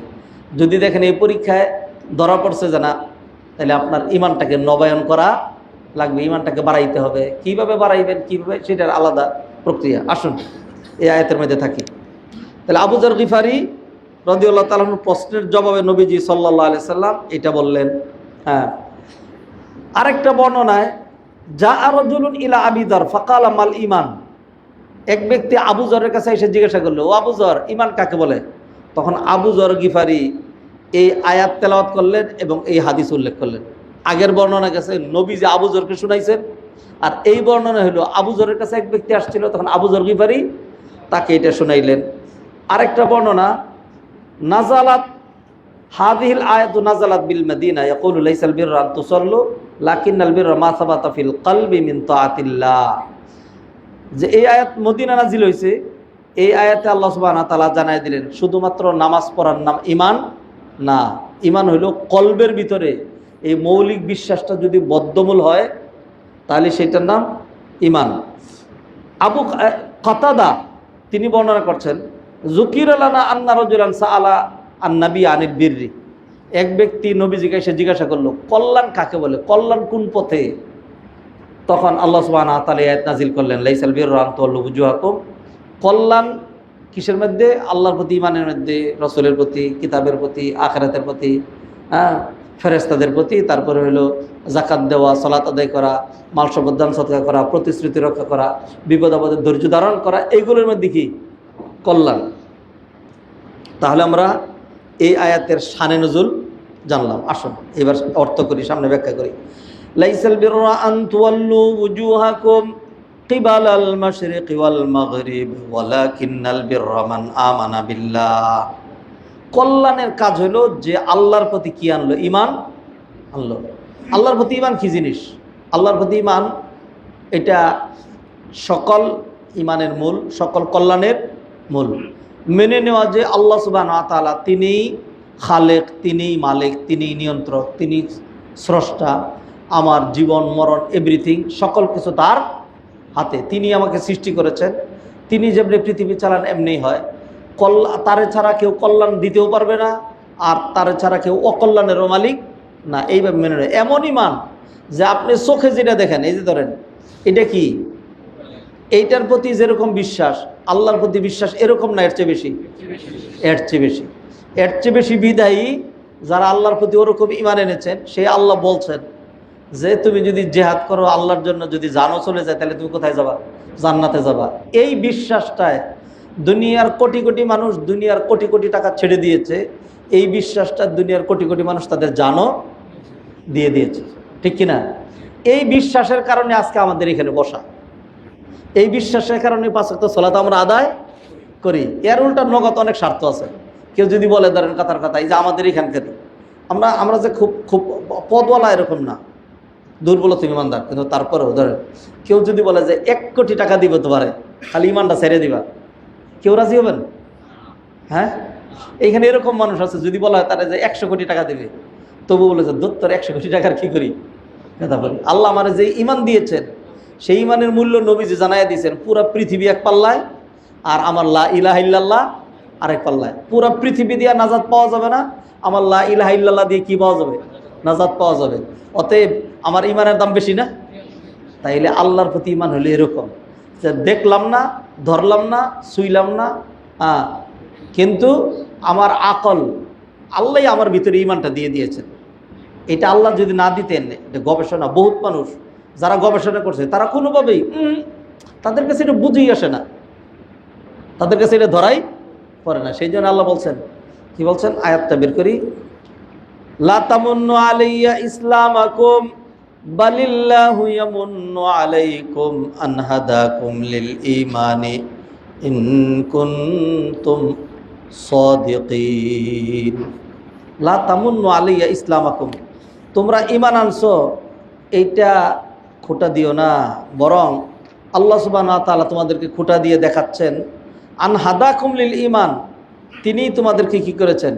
যদি দেখেন এই পরীক্ষায় ধরা পড়ছে যে না, তাহলে আপনার ইমানটাকে নবায়ন করা লাগবে, ইমানটাকে বাড়াইতে হবে। কিভাবে বাড়াইবেন, কীভাবে, সেটার আলাদা প্রক্রিয়া। আসুন এই আয়াতের মধ্যে থাকি। তাহলে আবু যর গিফারি রাদিয়াল্লাহু তাআলা আনহু প্রশ্নের জবাবে নবীজি সাল্লাল্লাহু আলাইহি সাল্লাম এটা বললেন। হ্যাঁ, আরেকটা বর্ণনায়, যা রাজুলুন ইলা আবি যর ফাকালা মাল ঈমান, এক ব্যক্তি আবু যরের কাছে এসে জিজ্ঞাসা করলো, ও আবু যর, ঈমান কাকে বলে? তখন আবু যর গিফারি এই আয়াত তেলাওয়াত করলেন এবং এই হাদিস উল্লেখ করলেন। আগের বর্ণনা গেছে নবীজি আবু যরকে শুনাইছেন, আর এই বর্ণনা হলো আবু যরের কাছে এক ব্যক্তি আসছিল, তখন আবু যর গিফারি তাকে এটা শুনাইলেন। আরেকটা বর্ণনা, নাজালাত হাযিহিল আয়াতু নাজালাত বিল মাদিনা ইয়াকুলু লাইসাল বিররা আন তুসাল্লু লাকিন্নাল বিররা মা সাবাতা ফিল কলবি মিন তাআতিল্লাহ, যে এই আয়াত মদিনা নাজিল হয়েছে, এই আয়াতে আল্লাহ সুবহানাহু ওয়া তাআলা জানাই দিলেন শুধুমাত্র নামাজ পড়ার নাম ঈমান না, ঈমান হইল কলবের ভিতরে এই মৌলিক বিশ্বাসটা যদি বদ্ধমূল হয় তাহলে সেটার নাম ঈমান। আবু কাতাদা তিনি বর্ণনা করছেন, যুকির লানা আন্না রাজুলান সাআলা আন নবী আনিল বিররি, এক ব্যক্তি নবীজিকে এসে জিজ্ঞাসা করলো কল্যাণ কাকে বলে, কল্যাণ কোন পথে? তখন আল্লাহ সুবহানাহু ওয়া তাআলা আয়াত নাজিল করলেন, লাইসাল বিররা আন তুওয়াল্লু উজুহাকুম, কল্যাণ কিসের মধ্যে? আল্লাহর প্রতি ইমানের মধ্যে, রসুলের প্রতি, কিতাবের প্রতি, আখিরাতের প্রতি, হ্যাঁ, ফেরেশতাদের প্রতি, তারপরে হলো যাকাত দেওয়া, সালাত আদায় করা, মাল সম্পদ দান সদকা করা, প্রতিশ্রুতি রক্ষা করা, বিপদ আপদে ধৈর্য ধারণ করা, এইগুলোর মধ্যে কি কল্যাণ। তাহলে আমরা এই আয়াতের শানে নজুল জানলাম। আসুন এবার অর্থ করি, সামনে ব্যাখ্যা করি। লাইসাল বিররা আন তুওয়াল্লু ওয়ুজুহাকুম কিবালাল মাশরিকি ওয়াল মাগরিব ওয়ালাকিন্নাল বিররা মান আমানা বিল্লাহ। কল্যাণের কাজ হলো যে আল্লাহর প্রতি কি আনলো? ঈমান আনলো। আল্লাহর প্রতি ঈমান কি জিনিস? আল্লাহর প্রতি ঈমান এটা সকল ঈমানের মূল, সকল কল্যাণের মূল। মেনে নেওয়া যে আল্লাহ সুবহানাহু ওয়া তাআলা তিনিই খালেক, তিনিই মালিক, তিনিই নিয়ন্ত্রক, তিনি স্রষ্টা, আমার জীবন মরণ এভরিথিং সকল কিছু তার হাতে। তিনি আমাকে সৃষ্টি করেছেন, তিনি যেমনি পৃথিবী চালান এমনিই হয়। তারে ছাড়া কেউ কল্যাণ দিতেও পারবে না, আর তারে ছাড়া কেউ অকল্যাণেরও মালিক না। এইভাবে মেনে নেয়। এমন ঈমান যে আপনি চোখে যেটা দেখেন, এই যে ধরেন এটা কি, এইটার প্রতি যেরকম বিশ্বাস, আল্লাহর প্রতি বিশ্বাস এরকম না, এর চেয়ে বেশি, এর চেয়ে বেশি, এর চেয়ে বেশি বিদায়ী যারা আল্লাহর প্রতি ওরকম ঈমান এনেছেন। সেই আল্লাহ বলছেন যে তুমি যদি জেহাদ করো আল্লাহর জন্য, যদি জানও চলে যায়, তাহলে তুমি কোথায় যাবা? জান্নাতে যাবা। এই বিশ্বাসটায় দুনিয়ার কোটি কোটি মানুষ দুনিয়ার কোটি কোটি টাকা ছেড়ে দিয়েছে। এই বিশ্বাসটা দুনিয়ার কোটি কোটি মানুষ তাদের জানও দিয়ে দিয়েছে, ঠিক কিনা? এই বিশ্বাসের কারণে আজকে আমাদের এখানে বসা। এই বিশ্বাসের কারণে 5 ওয়াক্ত সালাত আমরা আদায় করি। এর উল্টা নগদ অনেক স্বার্থ আছে। কেউ যদি বলে, ধরেন কথার কথা, এই যে আমাদের এখানকার আমরা যে খুব খুব পদওয়ালা এরকম না, দুর্বল তুমি ইমানদার, কিন্তু তারপরেও ধরেন কেউ যদি বলে যে 1 কোটি টাকা দিব তোমারে, খালি ইমানটা ছেড়ে দিবা, কেউ রাজি হবেন? হ্যাঁ, এইখানে এরকম মানুষ আছে, যদি বলা হয় তারা যে 100 কোটি টাকা দেবে, তবু বলে যে দত্তর 100 কোটি টাকার কি করি, কথা বলি। আল্লাহ আমার যে ইমান দিয়েছেন, সেই ইমানের মূল্য নবীজি জানাইয়া দিয়েছেন। পুরা পৃথিবী এক পাল্লায়, আর আমার লা ইলাহা ইল্লাল্লাহ আরেক পাল্লায়। পুরা পৃথিবী দিয়ে নাজাত পাওয়া যাবে না, আমার লা ইলাহা ইল্লাল্লাহ দিয়ে কি পাওয়া যাবে? নাজাত পাওয়া যাবে। অতএব আমার ইমানের দাম বেশি না? তাইলে আল্লাহর প্রতি ইমান হলে এরকম যে দেখলাম না, ধরলাম না, ছুঁইলাম না, কিন্তু আমার আকল, আল্লাহ আমার ভিতরে ইমানটা দিয়ে দিয়েছেন। এটা আল্লাহ যদি না দিতেন, এটা গবেষণা, বহুত মানুষ যারা গবেষণা করছে তারা কোনোভাবেই তাদের কাছে এটা বুঝেই আসে না, তাদের কাছে এটা ধরাই পড়ে না। সেই জন্য আল্লাহ বলছেন, কি বলছেন? আয়াতটা বের করি। লা তামুন্নু আলাইয়া ইসলামাকুম বালিল্লাহু ইয়ামুন্নু আলাইকুম আন হাদাকুম লিল ঈমানি ইন কুনতুম সাদিকিন। লা তামুন্নু আলাইয়া ইসলামাকুম, তোমরা ঈমান আনছো এইটা খোঁটা দিও না, বরং আল্লাহ সুবহানাহু ওয়া তাআলা তোমাদেরকে খোঁটা দিয়ে দেখাচ্ছেন আন হাদাকুম লিল ঈমান, তিনিই তোমাদেরকে কি করেছেন?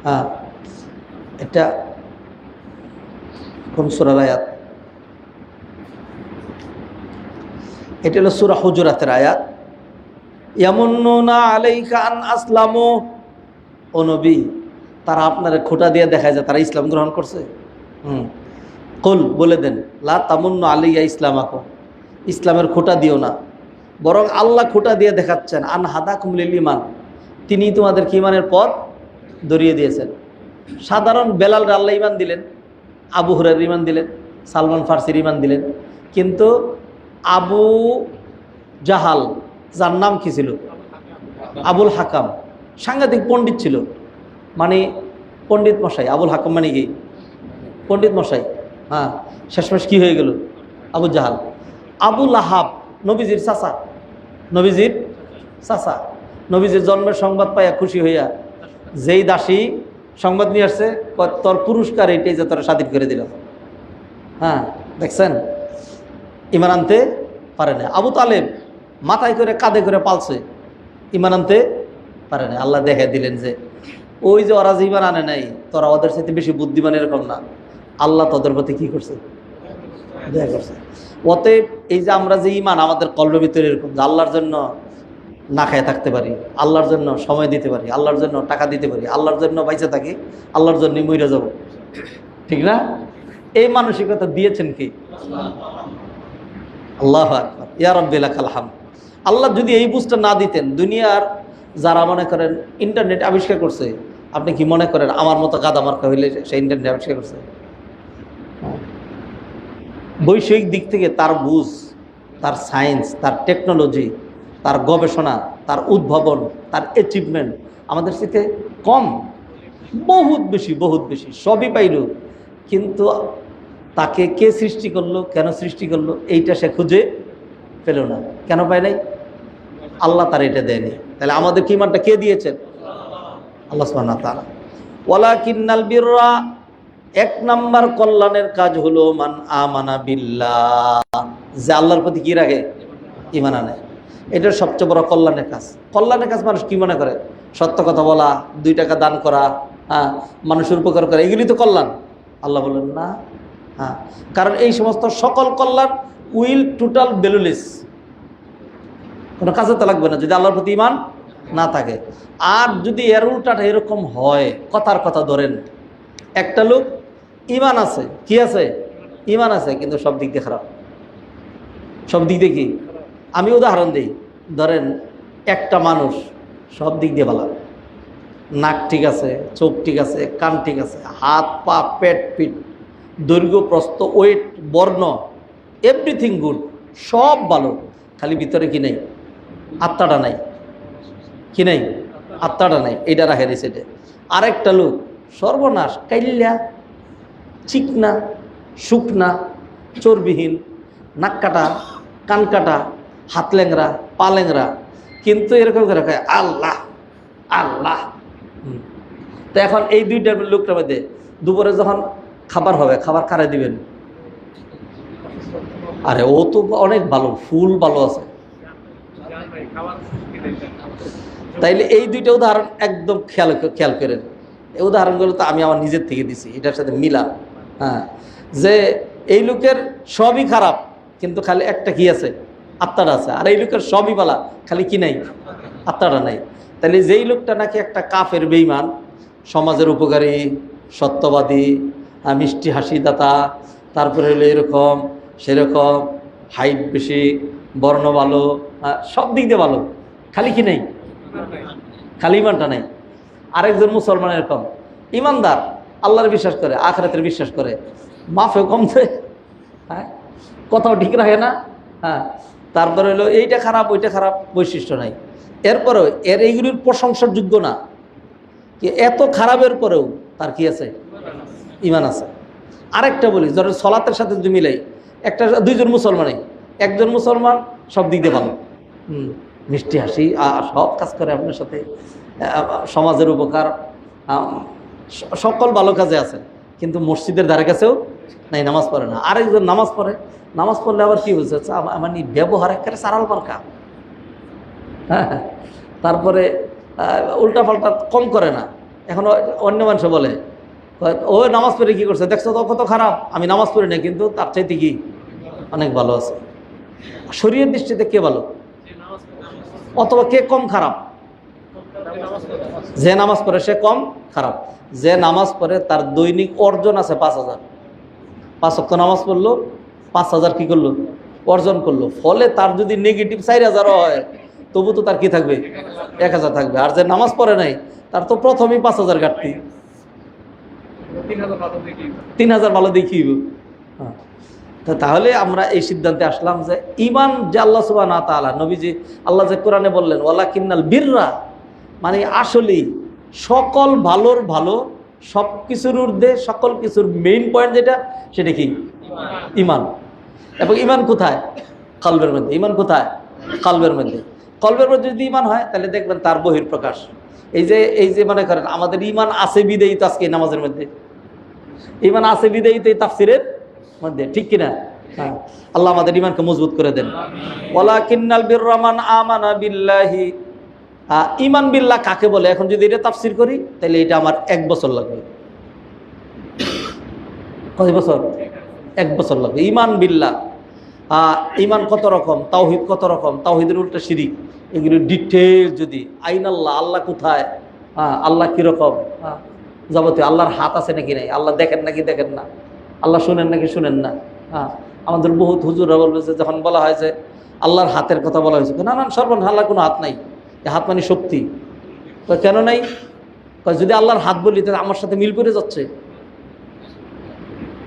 হ্যাঁ, এটা কোন সূরার আয়াত? এটা হলো সূরা হুজুরাতের আয়াত। ইয়ামুন্নুনা আলাইকা আন আসলামু, ও নবী, তারা আপনারে খোঁটা দিয়ে দেখায় যে তারা ইসলাম গ্রহণ করছে। কুল, বলে দেন, লা তামুন্নু আলাইয়া ইসলামাকুম, ইসলামের খোঁটা দিও না, বরং আল্লাহ খোঁটা দিয়ে দেখাচ্ছেন আন হাদাকুম লিল ঈমান, তিনি তোমাদেরকে ঈমানের পথ ধরিয়ে দিয়েছেন। সাধারণ বেলাল আল্লাহ ঈমান দিলেন, আবু হুরায়রার ঈমান দিলেন, সালমান ফারসির ঈমান দিলেন, কিন্তু আবু জাহাল, যার নাম কি ছিল? আবুল হাকাম, সাংঘাতিক পণ্ডিত ছিল, মানে পণ্ডিত মশাই। আবুল হাকাম মানে কি? পণ্ডিত মশাই। হ্যাঁ, শেষমেশ কি হয়ে গেল? আবু জাহাল। আবু লাহাব, নবীজির চাচা, নবীজির চাচা, নবীজির জন্মের সংবাদ পাইয়া খুশি হইয়া যেই দাসী সংবাদ নিয়ে আসছে, তোর পুরস্কার এইটাই যে তোরা স্বাধীন করে দিল। হ্যাঁ, দেখছেন, ঈমান আনতে পারে না। আবু তালেব মাথায় করে কাঁধে করে পালছে, ঈমান আনতে পারে না। আল্লাহ দেখে দিলেন যে ওই যে ওরা যে ঈমান আনে নাই, তোরা ওদের সাথে বেশি বুদ্ধিমান এরকম না, আল্লাহ তোদের প্রতি কি করছে? দয়া করছে। অতএব এই যে আমরা যে ঈমান আমাদের কলবের ভিতরে এরকম, যে আল্লাহর জন্য না খেয়ে থাকতে পারি, আল্লাহর জন্য সময় দিতে পারি, আল্লাহর জন্য টাকা দিতে পারি, আল্লাহর জন্য বাইচে থাকি, আল্লাহর জন্য মইরা যাব, ঠিক না? এই মানসিকতা দিয়েছেন কি? আল্লাহু আকবার, ইয়া রাব্বি লাকাল হামদ। আল্লাহ যদি এই বুঝটা না দিতেন, দুনিয়ার যারা মনে করেন ইন্টারনেট আবিষ্কার করছে, আপনি কি মনে করেন আমার মতো গাদা মার্কা হইলে সে ইন্টারনেট আবিষ্কার করছে? বৈষয়িক দিক থেকে তার বুঝ, তার সায়েন্স, তার টেকনোলজি, তার গবেষণা, তার উদ্ভাবন, তার অ্যাচিভমেন্ট আমাদের সাথে কম, বহুত বেশি, বহুত বেশি, সবই পাইল। কিন্তু তাকে কে সৃষ্টি করলো, কেন সৃষ্টি করলো, এইটা সে খুঁজে পেল না। কেন পায় নাই? আল্লাহ তার এটা দেয়নি। তাহলে আমাদের ইমানটা কে দিয়েছেন? আল্লাহ সুবহানাহু ওয়া তাআলা। ওয়ালাকিন্নাল বিররা, এক নাম্বার কল্যাণের কাজ হলো মান আমানা বিল্লাহ, যে আল্লাহর প্রতি কি রাখে? ঈমান আনে। এটার সবচেয়ে বড় কল্যাণের কাজ। কল্যাণের কাজ মানুষ কি মনে করে? সত্য কথা বলা, 2 টাকা দান করা, হ্যাঁ, মানুষের উপকার করা, এগুলি তো কল্যাণ। আল্লাহ বলেন না, হ্যাঁ, কারণ এই সমস্ত সকল কল্যাণ উইল টোটাল ভ্যালুলেস, কোনো কাজে তো লাগবে না যদি আল্লাহর প্রতি ঈমান না থাকে। আর যদি এর উল্টাটা এরকম হয়, কথার কথা ধরেন, একটা লোক ঈমান আছে, কি আছে? ঈমান আছে, কিন্তু সব দিক দিয়ে খারাপ। সব দিক দিয়ে কি? আমি উদাহরণ দিই, ধরেন একটা মানুষ সব দিক দিয়ে ভালো, নাক ঠিক আছে, চোখ ঠিক আছে, কান ঠিক আছে, হাত পা পেট পিঠ, দৈর্ঘ্য প্রস্থ ওয়েট বর্ণ এভরিথিং গুড, সব ভালো, খালি ভিতরে কি নেই? আত্মাটা নাই। কি নেই? আত্মাটা নাই, এইটা রাখে দিছে। আরেকটা লোক সর্বনাশ, কাইল্লা, চিকনা, শুকনা, চর্বিহীন, নাক কাটা, কান কাটা, হাত ল্যাংরা, পা ল্যাংরা, কিন্তু এরকম করে রাখে আল্লাহ আল্লাহ। তো এখন এই দুইটার লোকটার মধ্যে দুপুরে যখন খাবার হবে, খাবার কারে দিবেন? আরে ও তো অনেক ভালো, ফুল ভালো আছে। তাইলে এই দুইটা উদাহরণ একদম খেয়াল করেন। এই উদাহরণগুলো তো আমি আমার নিজের থেকে দিছি, এটার সাথে মিলা। হ্যাঁ, যে এই লোকের সবই খারাপ, কিন্তু খালি একটা কি আছে? আত্মাটা আছে। আর এই লোকের সবই বালা, খালি কি নাই? আত্মাটা নাই। তাহলে যেই লোকটা নাকি একটা কাফের বেঈমান, সমাজের উপকারী, সত্যবাদী, মিষ্টি হাসি দাতা, তারপরে হলো এরকম সেরকম, হাইট বেশি, বর্ণ ভালো, সব দিক দিয়ে ভালো, খালি কি নেই? খালি ইমানটা নেই। আরেকজন মুসলমান এরকম ইমানদার, আল্লাহর বিশ্বাস করে, আখিরাতের বিশ্বাস করে, মাফে কম দেয়, হ্যাঁ, কথাও ঠিক রাখে না, হ্যাঁ, তারপরে হলো এইটা খারাপ ওইটা খারাপ, বৈশিষ্ট্য নাই। এরপরেও এইগুলির প্রশংসার যোগ্য না, কি এত খারাপের পরেও তার কি আছে? ঈমান আছে। আরেকটা বলি, ধরো সলাতের সাথে যদি মিলাই, একটা দুইজন মুসলমানই, একজন মুসলমান সব দিক দিয়ে ভালো, মিষ্টি হাসি, সব কাজ করে আপনার সাথে, সমাজের উপকার, সকল ভালো কাজে আছে, কিন্তু মসজিদের ধারে কাছেও নাই, নামাজ পড়ে না। আরেকজন নামাজ পড়ে, নামাজ পড়লে আবার কি বলছে? আমার ব্যবহার একেবারে সারাল মার্কা, হ্যাঁ, তারপরে উল্টা পাল্টা কম করে না। এখন অন্য মানুষ বলে ও নামাজ পড়ে কি করছে, দেখছো তো কত খারাপ, আমি নামাজ পড়ি না, কিন্তু তার চাইতে কি অনেক ভালো আছে। শরীরের দৃষ্টিতে কে ভালো? অথবা কে কম খারাপ? যে নামাজ পড়ে সে কম খারাপ। যে নামাজ পড়ে তার দৈনিক অর্জন আছে 5000, 5 ওয়াক্ত নামাজ পড়লো, 5000 কি করলো? অর্জন করলো। ফলে তার যদি নেগেটিভ 4000 হয়, তবু তো তার কি থাকবে? 1000 থাকবে। আর যে নামাজ পড়ে নাই, তার তো প্রথমেই 5000 ঘাটতি, 3000 ভালো দেখিব। হ্যাঁ, তাহলে আমরা এই সিদ্ধান্তে আসলাম যে ঈমান যে আল্লাহ সুবহানাহু ওয়া তাআলা, নবীজি আল্লাহ যে কোরআনে বললেন ওয়ালাকিন্নাল বিররা, মানে আসলেই সকল ভালোর ভালো, সব কিছুর ঊর্ধ্বে, সকল কিছুর মেইন পয়েন্ট যেটা, সেটা কি? ঈমান। এবং ঈমান কোথায়? কলবের মধ্যে। ঈমান কোথায়? কলবের মধ্যে। কলবের মধ্যে যদি ঈমান হয়, তাহলে দেখবেন তার বহিঃপ্রকাশ। এই যে মনে করেন আমাদের ঈমান আছে বিদেয়ী তো আজকে নামাজের মধ্যে, ঈমান আছে বিদেয়ী তো এই তাফসিরের মধ্যে, ঠিক কিনা? হ্যাঁ, আল্লাহ আমাদের ঈমানকে মজবুত করে দেন। ওয়ালাকিন্নাল বিররা মান আমানা বিল্লাহি, ঈমান বিল্লাহ কাকে বলে? এখন যদি এটা তাফসির করি, তাহলে এটা আমার 1 বছর লাগবে। কয় বছর? 1 বছর লাগবে। ঈমান বিল্লাহ, ঈমান কত রকম, তাওহীদ কত রকম, তাওহীদের উল্টা শিরিক, এগুলো ডিটেইল যদি আইনাল্লাহ, আল্লাহ কোথায়, আল্লাহ কীরকম, যাবতীয়, আল্লাহর হাত আছে নাকি নাই, আল্লাহ দেখেন নাকি দেখেন না, আল্লাহ শুনেন নাকি শুনেন না। আমাদের বহুত হুজুররা বলবে যে যখন বলা হয় যে আল্লাহর হাতের কথা বলা হয়েছে। না না সর্বনাশ, আল্লাহর কোনো হাত নাই, এই হাত মানে শক্তি। কেন নাই? যদি আল্লাহর হাত বলি তাহলে আমার সাথে মিল করে যাচ্ছে,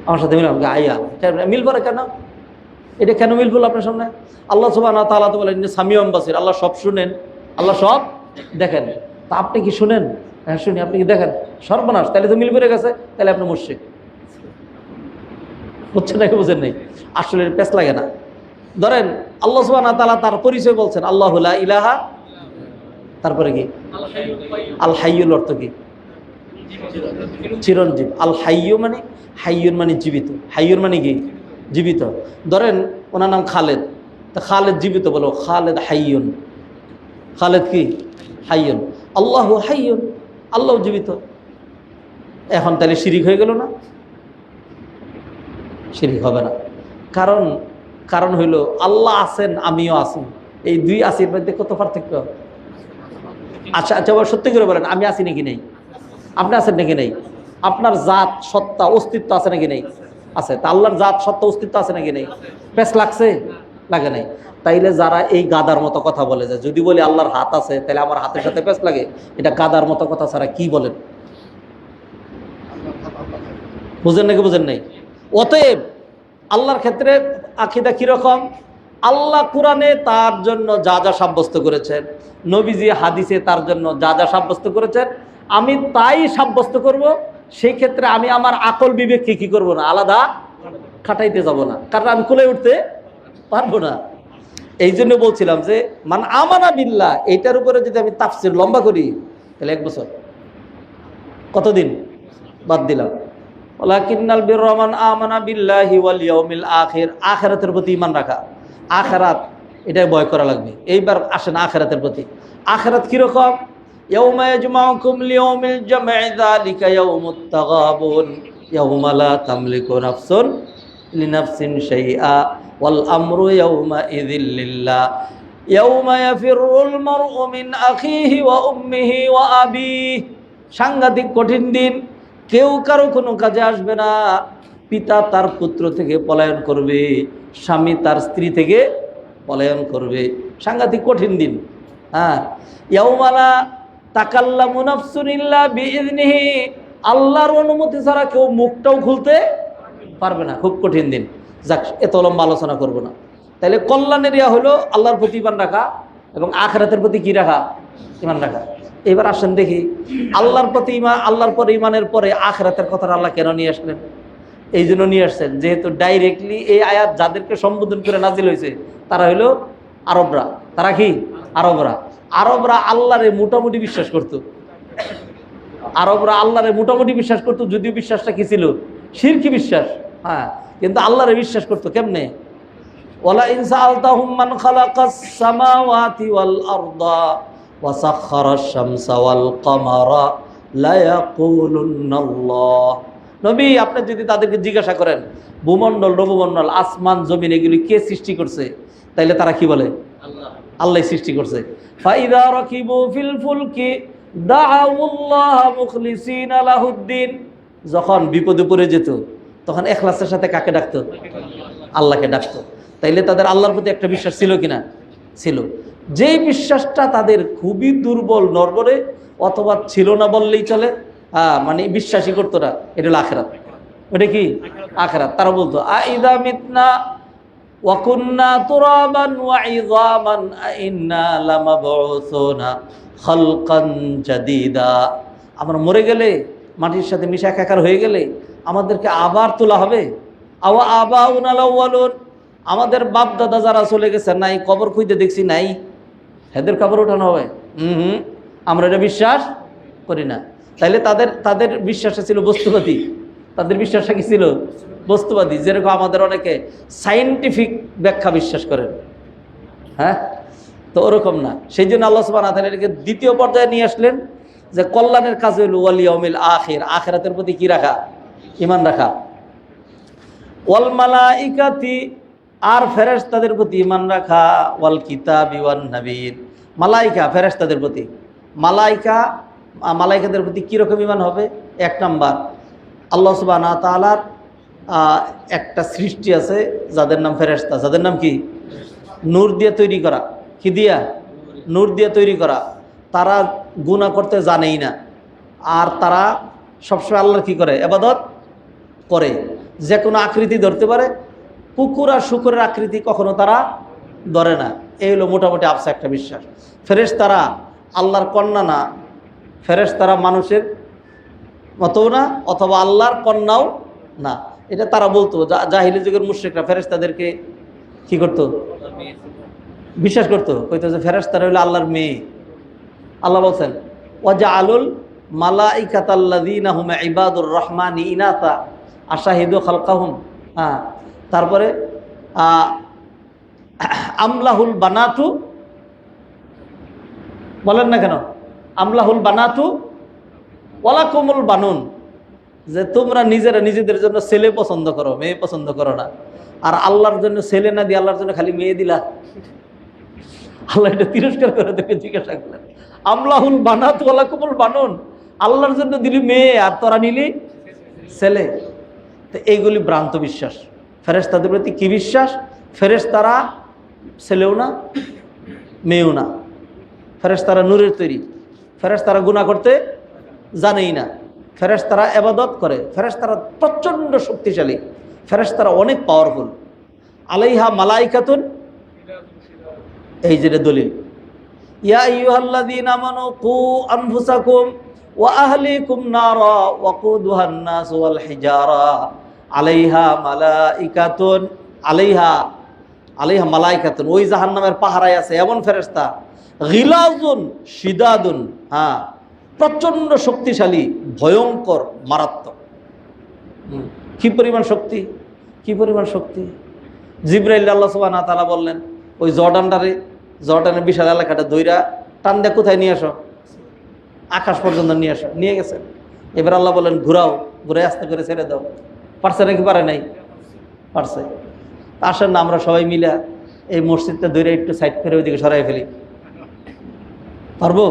আমার সাথে মিল আইয়া মিল করে কেন? এটা কেন মিল করলো আপনার সামনে? আল্লাহ সুবহানাহু ওয়া তাআলা তো বলেন যে সামিউন বাসির, আল্লাহ সব শুনেন, আল্লাহ সব দেখেন। তা আপনি কি শুনেন? হ্যাঁ শুনি। আপনি কি দেখেন? সর্বনাশ, তাহলে তো মিল করে গেছে, তাহলে আপনি মুশরিক। বুঝছেন নাকি বুঝেন নাই? আসলে পেছ লাগে না। ধরেন আল্লাহ সুবহানাহু ওয়া তাআলা তার পরিচয় বলছেন আল্লাহু লা ইলাহা, তারপরে কি? আল হাইয়ুল অর্থ কি? চিরঞ্জীব। আল হাইয়ু মানে, হাইয়ুন মানে জীবিত, হাইয়ুর মানে কি? জীবিত। ধরেন ওনার নাম খালেদ, তা খালেদ জীবিত বলো, খালেদ হাইয়ুন। খালেদ কি? হাইয়ুন। আল্লাহু হাইয়ুন, আল্লাহ জীবিত। এখন তাহলে শিরিক হয়ে গেল না? শিরিক হবে না। কারণ হইল আল্লাহ আছেন, আমিও আছি, এই দুই আসির মধ্যে কত পার্থক্য। আচ্ছা আচ্ছা, সত্যি করে বলেন, আমি আছি নাকি নেই? আপনি আছেন নাকি নেই? আপনার জাত সত্তা অস্তিত্ব আছে নাকি নেই? আছে। তা আল্লাহর জাত সত্তা অস্তিত্ব আছে নাকি নেই? পেছ লাগছে? লাগে নাই। তাইলে যারা এই গাদার মতো কথা বলে, যে যদি বলি আল্লাহর হাত আছে তাহলে আমার হাতের সাথে পেছ লাগে, এটা গাদার মতো কথা ছাড়া কি বলেন? বুঝেন নাকি বুঝেন নাই? অতএব আল্লাহর ক্ষেত্রে আকীদা কিরকম? আল্লাহ কোরআনে তার জন্য যা যা সাব্যস্ত করেছেন, নবীজি হাদিসে তার জন্য যা যা সাব্যস্ত করেছেন, আমি তাই সাব্যস্ত করব। সেই ক্ষেত্রে আমি আমার আকল বিবেককে কি করব না, আলাদা খাটাইতে যাব না, কারণ আমি কোলে উঠতে পারবো না। এই জন্য বলছিলাম যে মান আমানা বিল্লাহ, এইটার উপরে যদি আমি তাফসীর লম্বা করি তাহলে 1 বছর। কতদিন বাদ দিলাম? ওয়ালাকিন্নাল বিররা মান আমানা বিল্লাহি ওয়াল ইয়াউমিল আখির, আখিরাতের প্রতি ঈমান রাখা। আখিরাত এটাই ভয় করা লাগবে। এইবার আসেন আখিরাতের প্রতি। আখিরাত কিরকম? ইয়াউমা ইয়াজমাউকুম লিয়াউমিল জামঈ যালিকা ইয়াউমুত তাগাবুন ইয়াউমা লা তামলিকু নাফসুন লিনাফসিন শাইআ ওয়াল আমরু ইয়াউমা ইযিল লিল্লাহ ইয়াউমা ইয়াফিরুল মারউ মিন আখিহি ওয়া উম্মিহি ওয়া আবিহি। সাংঘাতিক কঠিন দিন, কেউ কারো কোনো কাজে আসবে না। পিতা তার পুত্র থেকে পলায়ন করবে, স্বামী তার স্ত্রী থেকে পলায়ন করবে। সাংঘাতিক কঠিন দিন। হ্যাঁ, ইয়াউমালা তাকাল্লামু নাফসুন ইল্লা বিইযনিহি, আল্লাহর অনুমতি ছাড়া কেউ মুখটাও খুলতে পারবে না। খুব কঠিন দিন। যাক, এত লম্বা আলোচনা করব না। তাহলে কল্যাণের ইয়া হলো আল্লাহর প্রতি ঈমান রাখা এবং আখিরাতের প্রতি কি রাখা? ঈমান রাখা। এবার আসেন দেখি আল্লাহর প্রতি ঈমান, আল্লাহর পরে ঈমানের পরে আখিরাতের কথাটা আল্লাহ কেন নিয়ে আসলেন? এই জন্য নিয়ে আসছেন যেহেতু ডাইরেক্টলি এই আয়াত যাদেরকে সম্বোধন করে নাজিল হয়েছে তারা হইল আরবরা। তারা কি? আরবরা। আরবরা আল্লাহরে মোটামুটি বিশ্বাস করত। আরবরা আল্লাহরে মোটামুটি বিশ্বাস করত, যদিও বিশ্বাসটা কি ছিল? শিরকি বিশ্বাস। হ্যাঁ, কিন্তু আল্লাহরে বিশ্বাস করত কেমনে? ওয়ালা ইন সাআলতাহুম মান খালাকাস সামাওয়াতি ওয়াল আরদা ওয়া সাখখারাশ শামসা ওয়াল কমারা লা ইয়াকুলুন্নাল্লাহ। নবী, আপনি যদি তাদেরকে জিজ্ঞাসা করেন ভূমণ্ডল, নভমণ্ডল, আসমান, জমিন এগুলি কে সৃষ্টি করছে, তাইলে তারা কি বলে? আল্লাহ। আল্লাহ সৃষ্টি করছে। ফাইদা রাকিবু ফিল ফুলকি দাআউল্লাহ মুখলিসিনা লাহুদ্দিন, যখন বিপদে পড়ে যেত তখন ইখলাসের সাথে কাকে ডাকতো? আল্লাহকে ডাকতো। তাইলে তাদের আল্লাহর প্রতি একটা বিশ্বাস ছিল কিনা? ছিল। যেই বিশ্বাসটা তাদের খুবই দুর্বল, নড়বড়ে, অথবা ছিল না বললেই চলে, মানে বিশ্বাসই করতো না, এটা হলো আখিরাত। ওটা কি? আখিরাত। তারা বলতো আইদা মিতনা ওয়া কুন্না তুরাবান ওয়া ইযামান আইন্না লামাবউসুনা খালকান জাদীদা, আমরা মরে গেলে, মাটির সাথে মিশে একাকার হয়ে গেলে আমাদেরকে আবার তোলা হবে। আওয়া আবাউনাল আউয়ালুন, আমাদের বাপ দাদা যারা চলে গেছে নাই, কবর খুঁজতে দেখছি নাই, এদের কবর ওঠানো হবে? আমরা এটা বিশ্বাস করি না। তাইলে তাদের বিশ্বাসটা ছিল বস্তুবাদী। তাদের বিশ্বাসটা কি ছিল? বস্তুবাদী। যেরকম আমাদের অনেকে সায়েন্টিফিক ব্যাখ্যা বিশ্বাস করেন। হ্যাঁ, তো ওরকম না। সেই জন্য আল্লাহ সুবহানাহু ওয়া তাআলা এটাকে দ্বিতীয় পর্যায়ে নিয়ে আসলেন যে কল্যাণের কাজ হইল ওয়াল ইয়াউমিল আখির, আখিরাতের প্রতি কি রাখা? ঈমান রাখা। ওয়াল মালাইকাতি, আর ফেরেশতাদের প্রতি ঈমান রাখা। ওয়াল কিতাবি ওয়ান নাবিয়্যিন, মালাইকা ফেরেশতাদের প্রতি। মালাইকাদের প্রতি কীরকম ঈমান হবে? 1 নাম্বার, আল্লাহ সুবহানাহু ওয়া তাআলার একটা সৃষ্টি আছে যাদের নাম ফেরেশতা। যাদের নাম কি? নূর দিয়ে তৈরি করা। কি দিয়া? নূর দিয়ে তৈরি করা। তারা গুনাহ করতে জানেই না, আর তারা সবসময় আল্লাহর কি করে? ইবাদত করে। যে কোনো আকৃতি ধরতে পারে, কুকুর আর শুকরের আকৃতি কখনো তারা ধরে না। এই হলো মোটামুটি আবসা একটা বিশ্বাস। ফেরেশতারা আল্লাহর কন্যা না, ফেরেশতারা মানুষের মতও না, অথবা আল্লাহর কন্যাও না, এটা তারা বলতো। জাহিলি যুগের মুশরিকরা ফেরেশতাদেরকে কি করতো? বিশ্বাস করতো। কইতো যে ফেরেশতারা হলো আল্লাহর মেয়ে। আল্লাহ বলছেন ওয়াজআলুল মালাইকাতাল্লাযীনা হুম ইবাদুর রহমানি ইনাসা আশাহিদু খালকাহুম। হ্যাঁ, তারপরে আমলাহুল বানাতু, বলেন না কেন? আমলাহুল বানাতু ওয়ালাকুমুল বানুন, যে তোমরা নিজেরা নিজেদের জন্য ছেলে পছন্দ করো, মেয়ে পছন্দ করো না, আর আল্লাহর জন্য ছেলে না দিয়ে আল্লাহর জন্য খালি মেয়ে দিলা। আল্লাহ এটা তিরস্কার করে দেখে জিজ্ঞাসা করলেন, আমলাহুল বানাতু ওয়ালাকুমুল বানুন, আল্লাহর জন্য দিলি মেয়ে আর তোরা নিলি ছেলে। তো এইগুলি ভ্রান্ত বিশ্বাস। ফেরেশতাদের প্রতি কি বিশ্বাস? ফেরেশতারা ছেলেও না, মেয়েও না। ফেরেশতারা নূরের তৈরি। ফেরেশতারা গুনাহ করতে জানেই না। ফেরেশতারা ইবাদত করে। ফেরেশতারা প্রচণ্ড শক্তিশালী। ফেরেশতারা অনেক পাওয়ারফুল। আলাইহা মালাইকাতুন, এই যে দলিল, ইয়া আইয়ুহাল্লাযীনা আমানু কু আনফুসাকুম ওয়া আহলিকুম নারা ওয়াকুদুহান নাস ওয়াল হিজারা আলাইহা মালাইকাতুন, আলাইহা মালাইকাতুন, ওই জাহান্নামের পাহারায় আছে এমন ফেরেশতা, গিলাজুন শিদাদুন, হ্যাঁ, প্রচণ্ড শক্তিশালী, ভয়ঙ্কর, মারাত্মক। কি পরিমাণ শক্তি, কি পরিমাণ শক্তি! জিবরাইল আল্লাহ সুবহানাহু ওয়া তাআলা বললেন ওই জর্ডানের বিশাল এলাকাটা দইরা টান দিয়ে কোথায় নিয়ে আসো? আকাশ পর্যন্ত নিয়ে আসো। নিয়ে গেছেন। এবার আল্লাহ বলেন ঘুরাও, ঘুরে আস্তে করে ছেড়ে দাও। পারছে নাকি পারে নাই? পারছে। আসেন না আমরা সবাই মিলে এই মসজিদটা দইরা একটু সাইড করে ওইদিকে সরাই ফেলি। পারবো?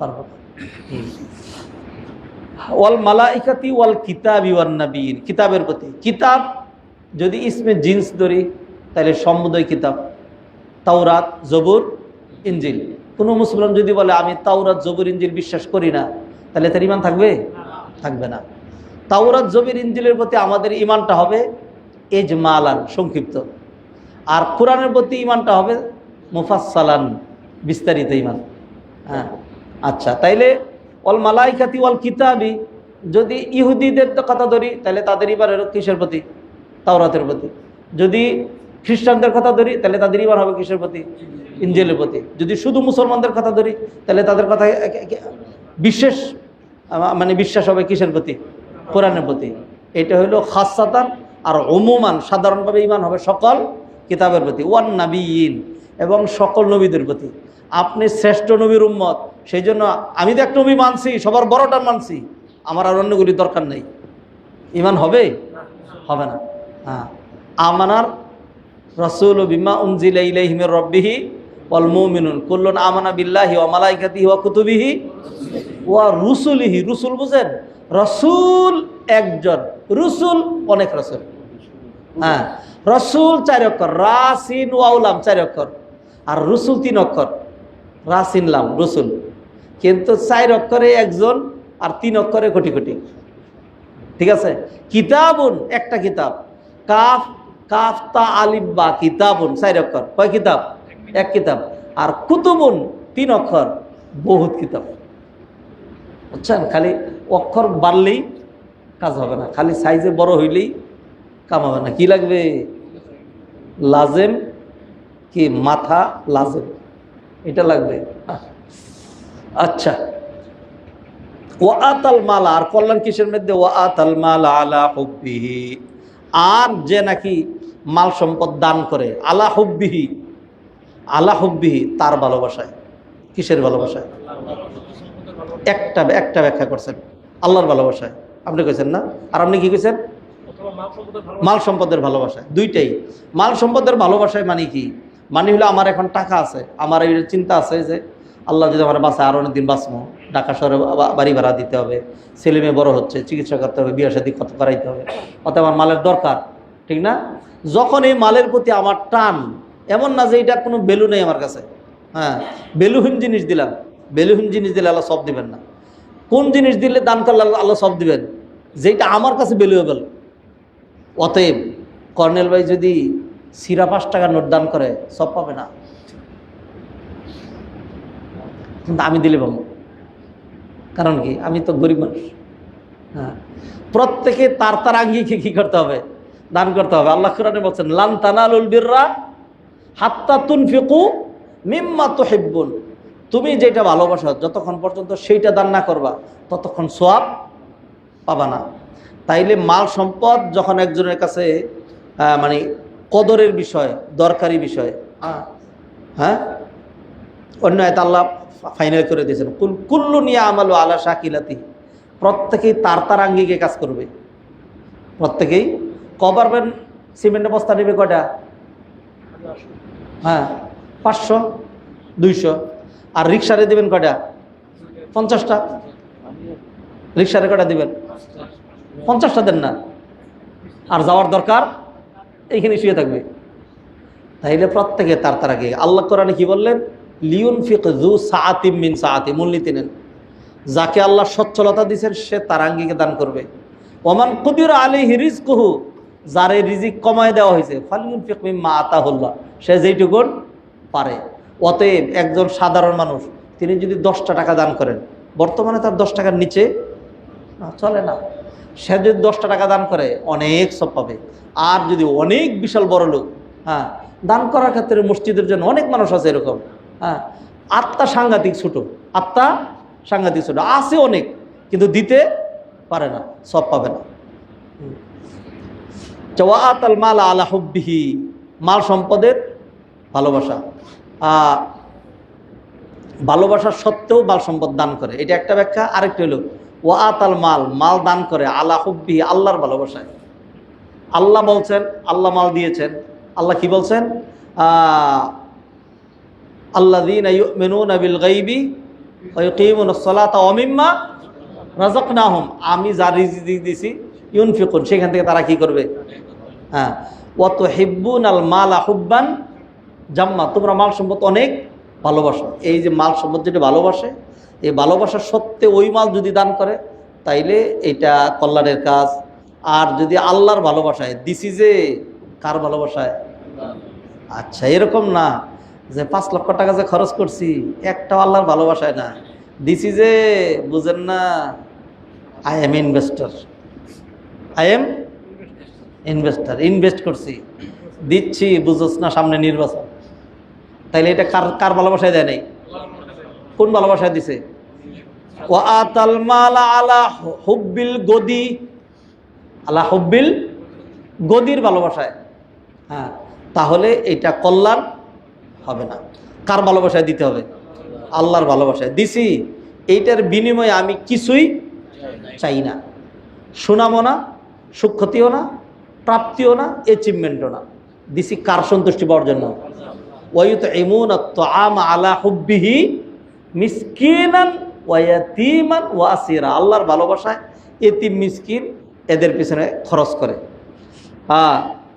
পারবো। ওয়াল মালাইকাতি ওয়াল কিতাবি ওয়ান নাবিয়িন, কিতাবের প্রতি। কিতাব যদি ইসমে জিন্স ধরি তাহলে সমুদয় কিতাব, তাওরাত, জবুর, ইনজিল। কোনো মুসলমান যদি বলে আমি তাওরাত, জবুর, ইনজিল বিশ্বাস করি না, তাহলে তার ইমান থাকবে? থাকবে না। তাওরাত, জবুর, ইনজিলের প্রতি আমাদের ইমানটা হবে ইজমালান, সংক্ষিপ্ত। আর কোরআনের প্রতি ইমানটা হবে মুফাসসালান, বিস্তারিত ইমান। হ্যাঁ, আচ্ছা, তাইলে ওয়াল মালাইকাতি ওয়াল কিতাবি, যদি ইহুদিদের কথা ধরি তাহলে তাদের ইমান হলো কিসের প্রতি? তাওরাতের প্রতি। যদি খ্রিস্টানদের কথা ধরি তাহলে তাদের ইমান হবে কিসের প্রতি? ইনজিলের প্রতি। যদি শুধু মুসলমানদের কথা ধরি তাহলে তাদের কথা বিশেষ মানে বিশ্বাস হবে কিসের প্রতি? কোরআনের প্রতি। এটা হলো খাসসাতান। আর উমুমান সাধারণভাবে ইমান হবে সকল কিতাবের প্রতি। ওয়ান নাবিয়িন, এবং সকল নবীদের প্রতি। আপনি শ্রেষ্ঠ নবীর উম্মত, সেই জন্য আমি তো এক নবী মানছি, সবার বড়টা মানছি, আমার আর অন্যগুলির দরকার নেই। ইমান হবে? হবে না। হ্যাঁ, আমানার রাসূল বিমা উনজিলা ইলাইহি মির রাব্বিহি ওয়াল মুমিনুন কুল্লুন আমানা বিল্লাহি ওয়া মালাইকাতিহি ওয়া কুতুবিহি ওয়া রুসুলিহি। রসুল বুঝেন? রসুল একজন, রসুল অনেক রসুল। হ্যাঁ, রসুল 4 অক্ষর, রাসিন ওয়াউলাম 4 অক্ষর, আর রসুল 3 অক্ষর, রাসিন লাম রসুল। কিন্তু 4 অক্ষরে একজন, আর 3 অক্ষরে কোটি কোটি। ঠিক আছে? কিতাবুন একটা কিতাব, কাফ কাফ তা আলিফ বা, কিতাবুন 4 অক্ষর, কয় কিতাব? এক কিতাব। আর কুতুবুন 3 অক্ষর, বহুত কিতাব। বুঝছেন? খালি অক্ষর বাড়লেই কাজ হবে না, খালি সাইজে বড় হইলেই কাম হবে না। কি লাগবে? লাজেম, কি মাথা লাজেম, এটা লাগবে। আচ্ছা, ওয়া আতাল মাল, আর কল্যাণ কিসের মধ্যে? ওয়া আতাল মাল আলা হুব্বিহি, আর যে নাকি মাল সম্পদ দান করে, আলা হুব্বিহি, আলা হুব্বিহি তার ভালোবাসায়। কিসের ভালোবাসায়? একটা ব্যাখ্যা করছেন, আল্লাহর ভালোবাসায়। আপনি কইছেন না? আর আপনি কি কইছেন? মাল সম্পদের ভালোবাসায়। দুইটাই। মাল সম্পদের ভালোবাসায় মানে কি? মানে হলো আমার এখন টাকা আছে, আমার এই চিন্তা আছে যে আল্লাহ যদি আমার বাঁচায় আরো অনেকদিন বাঁচবো, ঢাকা শহরে বাড়ি ভাড়া দিতে হবে, ছেলে মেয়ে বড় হচ্ছে, চিকিৎসা করতে হবে, বিয়ে শাদী করাইতে হবে, অর্থাৎ আমার মালের দরকার। ঠিক না? যখন এই মালের প্রতি আমার টান, এমন না যে এটা কোনো ভ্যালু নেই আমার কাছে। হ্যাঁ, ভ্যালুহীন জিনিস দিলাম, ভ্যালুহীন জিনিস দিলে আল্লাহ সব দিবেন না। কোন জিনিস দিলে দান করলে আল্লাহ সব দিবেন? যেটা আমার কাছে ভ্যালুয়েবল। অতএব কর্নেল ভাই যদি সিরা 5 টাকার নোট দান করে সব পাবে না, কিন্তু আমি দিলে পাবো। কারণ কি? আমি তো গরিব মানুষ। হ্যাঁ, প্রত্যেকে তার তার আঙ্গিকে কি করতে হবে? দান করতে হবে। আল্লাহ কোরআনে বলছেন, লান তানালুল বিররা হাত্তা তুনফিকু মিম্মা তুহিব্বুন। তুমি যেটা ভালোবাসো যতক্ষণ পর্যন্ত সেইটা দান না করবা ততক্ষণ সওয়াব পাবা না। তাইলে মাল সম্পদ যখন একজনের কাছে মানে কদরের বিষয়, দরকারি বিষয়, হ্যাঁ, অন্য আয়াতে আল্লাহ ফাইনাল করে দিয়েছেন, কুল্লু নিয়া আমালু আলা শাকিলাতি। প্রত্যেকেই তার তার আঙ্গিকে কাজ করবে। প্রত্যেকেই কভারবেন সিমেন্টের বস্তা নেবে কয়টা? হ্যাঁ, 500 200। আর রিক্সারে দেবেন কয়টা? 50টা। রিক্সারে কয়টা দিবেন? 50টা দেন না। আর যাওয়ার দরকার এইখানে শুয়ে থাকবে। তাইলে প্রত্যেকে তার তার আগে। আল্লাহ কোরআনে কি বললেন? লিউনফিক যু সাআতিম মিন সাআতি। মূলনীতি নেন, যাকে আল্লাহ সচ্ছলতা দিয়েছেন সে তার আঙ্গিকে দান করবে। ওমান কুদিরা আলাইহি রিজকুহু, যারে রিজিক কমায় দেওয়া হয়েছে, ফালিউনফিক মিম্মা আতাহুল্লাহ, সে যেইটুকুন পারে। অতএব একজন সাধারণ মানুষ তিনি যদি 10টা টাকা দান করেন, বর্তমানে তার 10 টাকার নিচে চলে না, সে যদি 10টা টাকা দান করে অনেক সব পাবে। আর যদি অনেক বিশাল বড় লোক, হ্যাঁ, দান করার ক্ষেত্রে মসজিদের জন্য অনেক মানুষ আছে এরকম, হ্যাঁ, আত্মা সাংঘাতিক ছোট, আত্মা সাংঘাতিক ছোট আছে অনেক, কিন্তু দিতে পারে না, সব পাবে না। ওয়াআতাল মাল আলা হুব্বিহি, মাল সম্পদের ভালোবাসা, ভালোবাসার সত্ত্বেও মাল সম্পদ দান করে, এটা একটা ব্যাখ্যা। আরেকটি হলো ওয়াআতাল মাল, মাল দান করে আলা হুব্বিহি, আল্লাহর ভালোবাসায়। আল্লাহ বলছেন, আল্লাহ মাল দিয়েছেন, আল্লাহ কি বলছেন? আল্লাযীনা ইউমিনুনা বিল গায়বি ওয়া ইউকিমুনাস সালাতা ওয়া মিম্মা রাযাকনাহুম, আমি যা রিজিক দিয়েছি, ইউনফিকুন, সেখান থেকে তারা কি করবে? হ্যাঁ, ওয়া তুহিব্বুনাল মালা হুব্বান জাম্মা, তোমরা মাল সম্পদ অনেক ভালোবাসো। এই যে মাল সম্পদ যেটা ভালোবাসে, এই ভালোবাসার সত্ত্বে ওই মাল যদি দান করে তাইলে এটা কল্যাণের কাজ। আর যদি আল্লাহর ভালোবাসায় দিছি, যে কার ভালোবাসায়? আচ্ছা, এরকম না যে 5 লক্ষ টাকা যে খরচ করছি একটাও আল্লাহর ভালোবাসায় না, দিছি যে, বুঝেন না, I am investor, I am investor, invest করছি, দিচ্ছি, বুঝোস না সামনে নির্বাচন। তাইলে এটা কার কার ভালোবাসায় দেয় নাই? কোন ভালোবাসায় দিছে? ওয়াআতাল মালা আলা হুব্বিল গদি, আলা হুব্বিল গদির ভালোবাসায়। হ্যাঁ, তাহলে এটা কল্যাণ হবে না। কার ভালোবাসায় দিতে হবে? আল্লাহর ভালোবাসায় দিছি, এইটার বিনিময়ে আমি কিছুই চাই না, সুনামও না, সুখ্যাতিও না, প্রাপ্তিও না, অ্যাচিভমেন্টও না, দিছি কার সন্তুষ্টি পাওয়ার জন্য? ওয়ায়ুতঈমুনা আত-তাআমা আলা হুব্বিহি মিসকিনান ওয়া ইয়াতীমান ওয়া আসীরা, আল্লাহর ভালোবাসায় এতিম মিসকিন এদের পিছনে খরচ করে।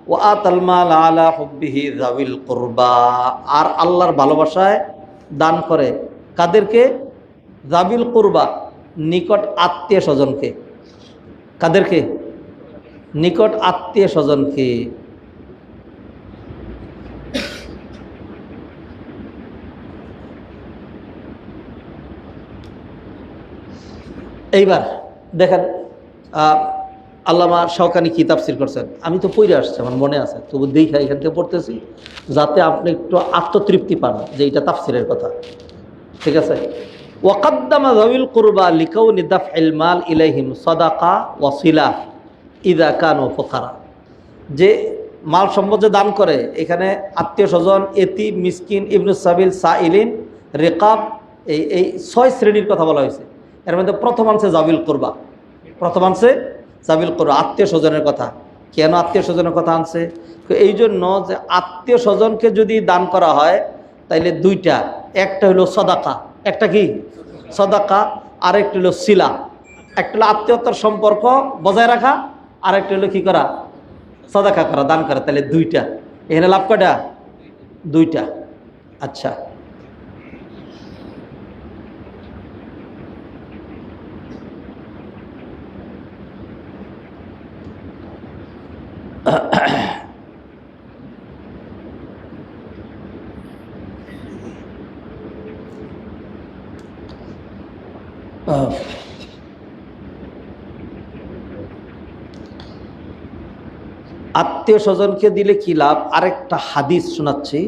ওয়াআতাল মাল আলা হুব্বিহি যাবিল কুরবা, আর আল্লাহর ভালোবাসায় দান করে কাদেরকে? যাবিল কুরবা, নিকট আত্মীয় স্বজনকে। কাদেরকে? নিকট আত্মীয় স্বজনকে। এইবার দেখেন, আল্লামা শওকানি কি তাফসীর করছেন, আমি তো পড়ে আসছি, আমার মনে আছে, তবু দেখা এখান থেকে পড়তেছি যাতে আপনি একটু আত্মতৃপ্তি পান যে এটা তাফসীরের কথা। ঠিক আছে? ওয়াকাদ্দামা যাবিল কুরবা লিকাউনি দাফইল মাল ইলাইহিম সাদাকা ওয়া সিলা ইযা কানু ফুকারা, যে মাল সম্পদ যে দান করে এখানে আত্মীয় স্বজন, এতিম, মিসকিন, ইবনুস সাবিল, সাইলিন, রিকাব, এই 6 শ্রেণীর কথা বলা হয়েছে। এর মধ্যে প্রথম আনছে যাবিল কুরবা, প্রথম আনছে যাবিল কুরবা, আত্মীয় স্বজনের কথা। কেন আত্মীয় স্বজনের কথা আনছে? এই জন্য যে আত্মীয় স্বজনকে যদি দান করা হয় তাইলে দুইটা, একটা হলো সদাকা, একটা কি সদাকা, আরেকটা হলো সিলা। একটা হলো আত্মীয়তার সম্পর্ক বজায় রাখা, আরেকটা হলো কি করা? সদাকা করা, দান করা। তাহলে দুইটা, এখানে লাভ কয়টা? দুইটা। আচ্ছা, আত্মীয় স্বজনকে দিলে কি লাভ, আরেকটা হাদিস শোনাচ্ছি।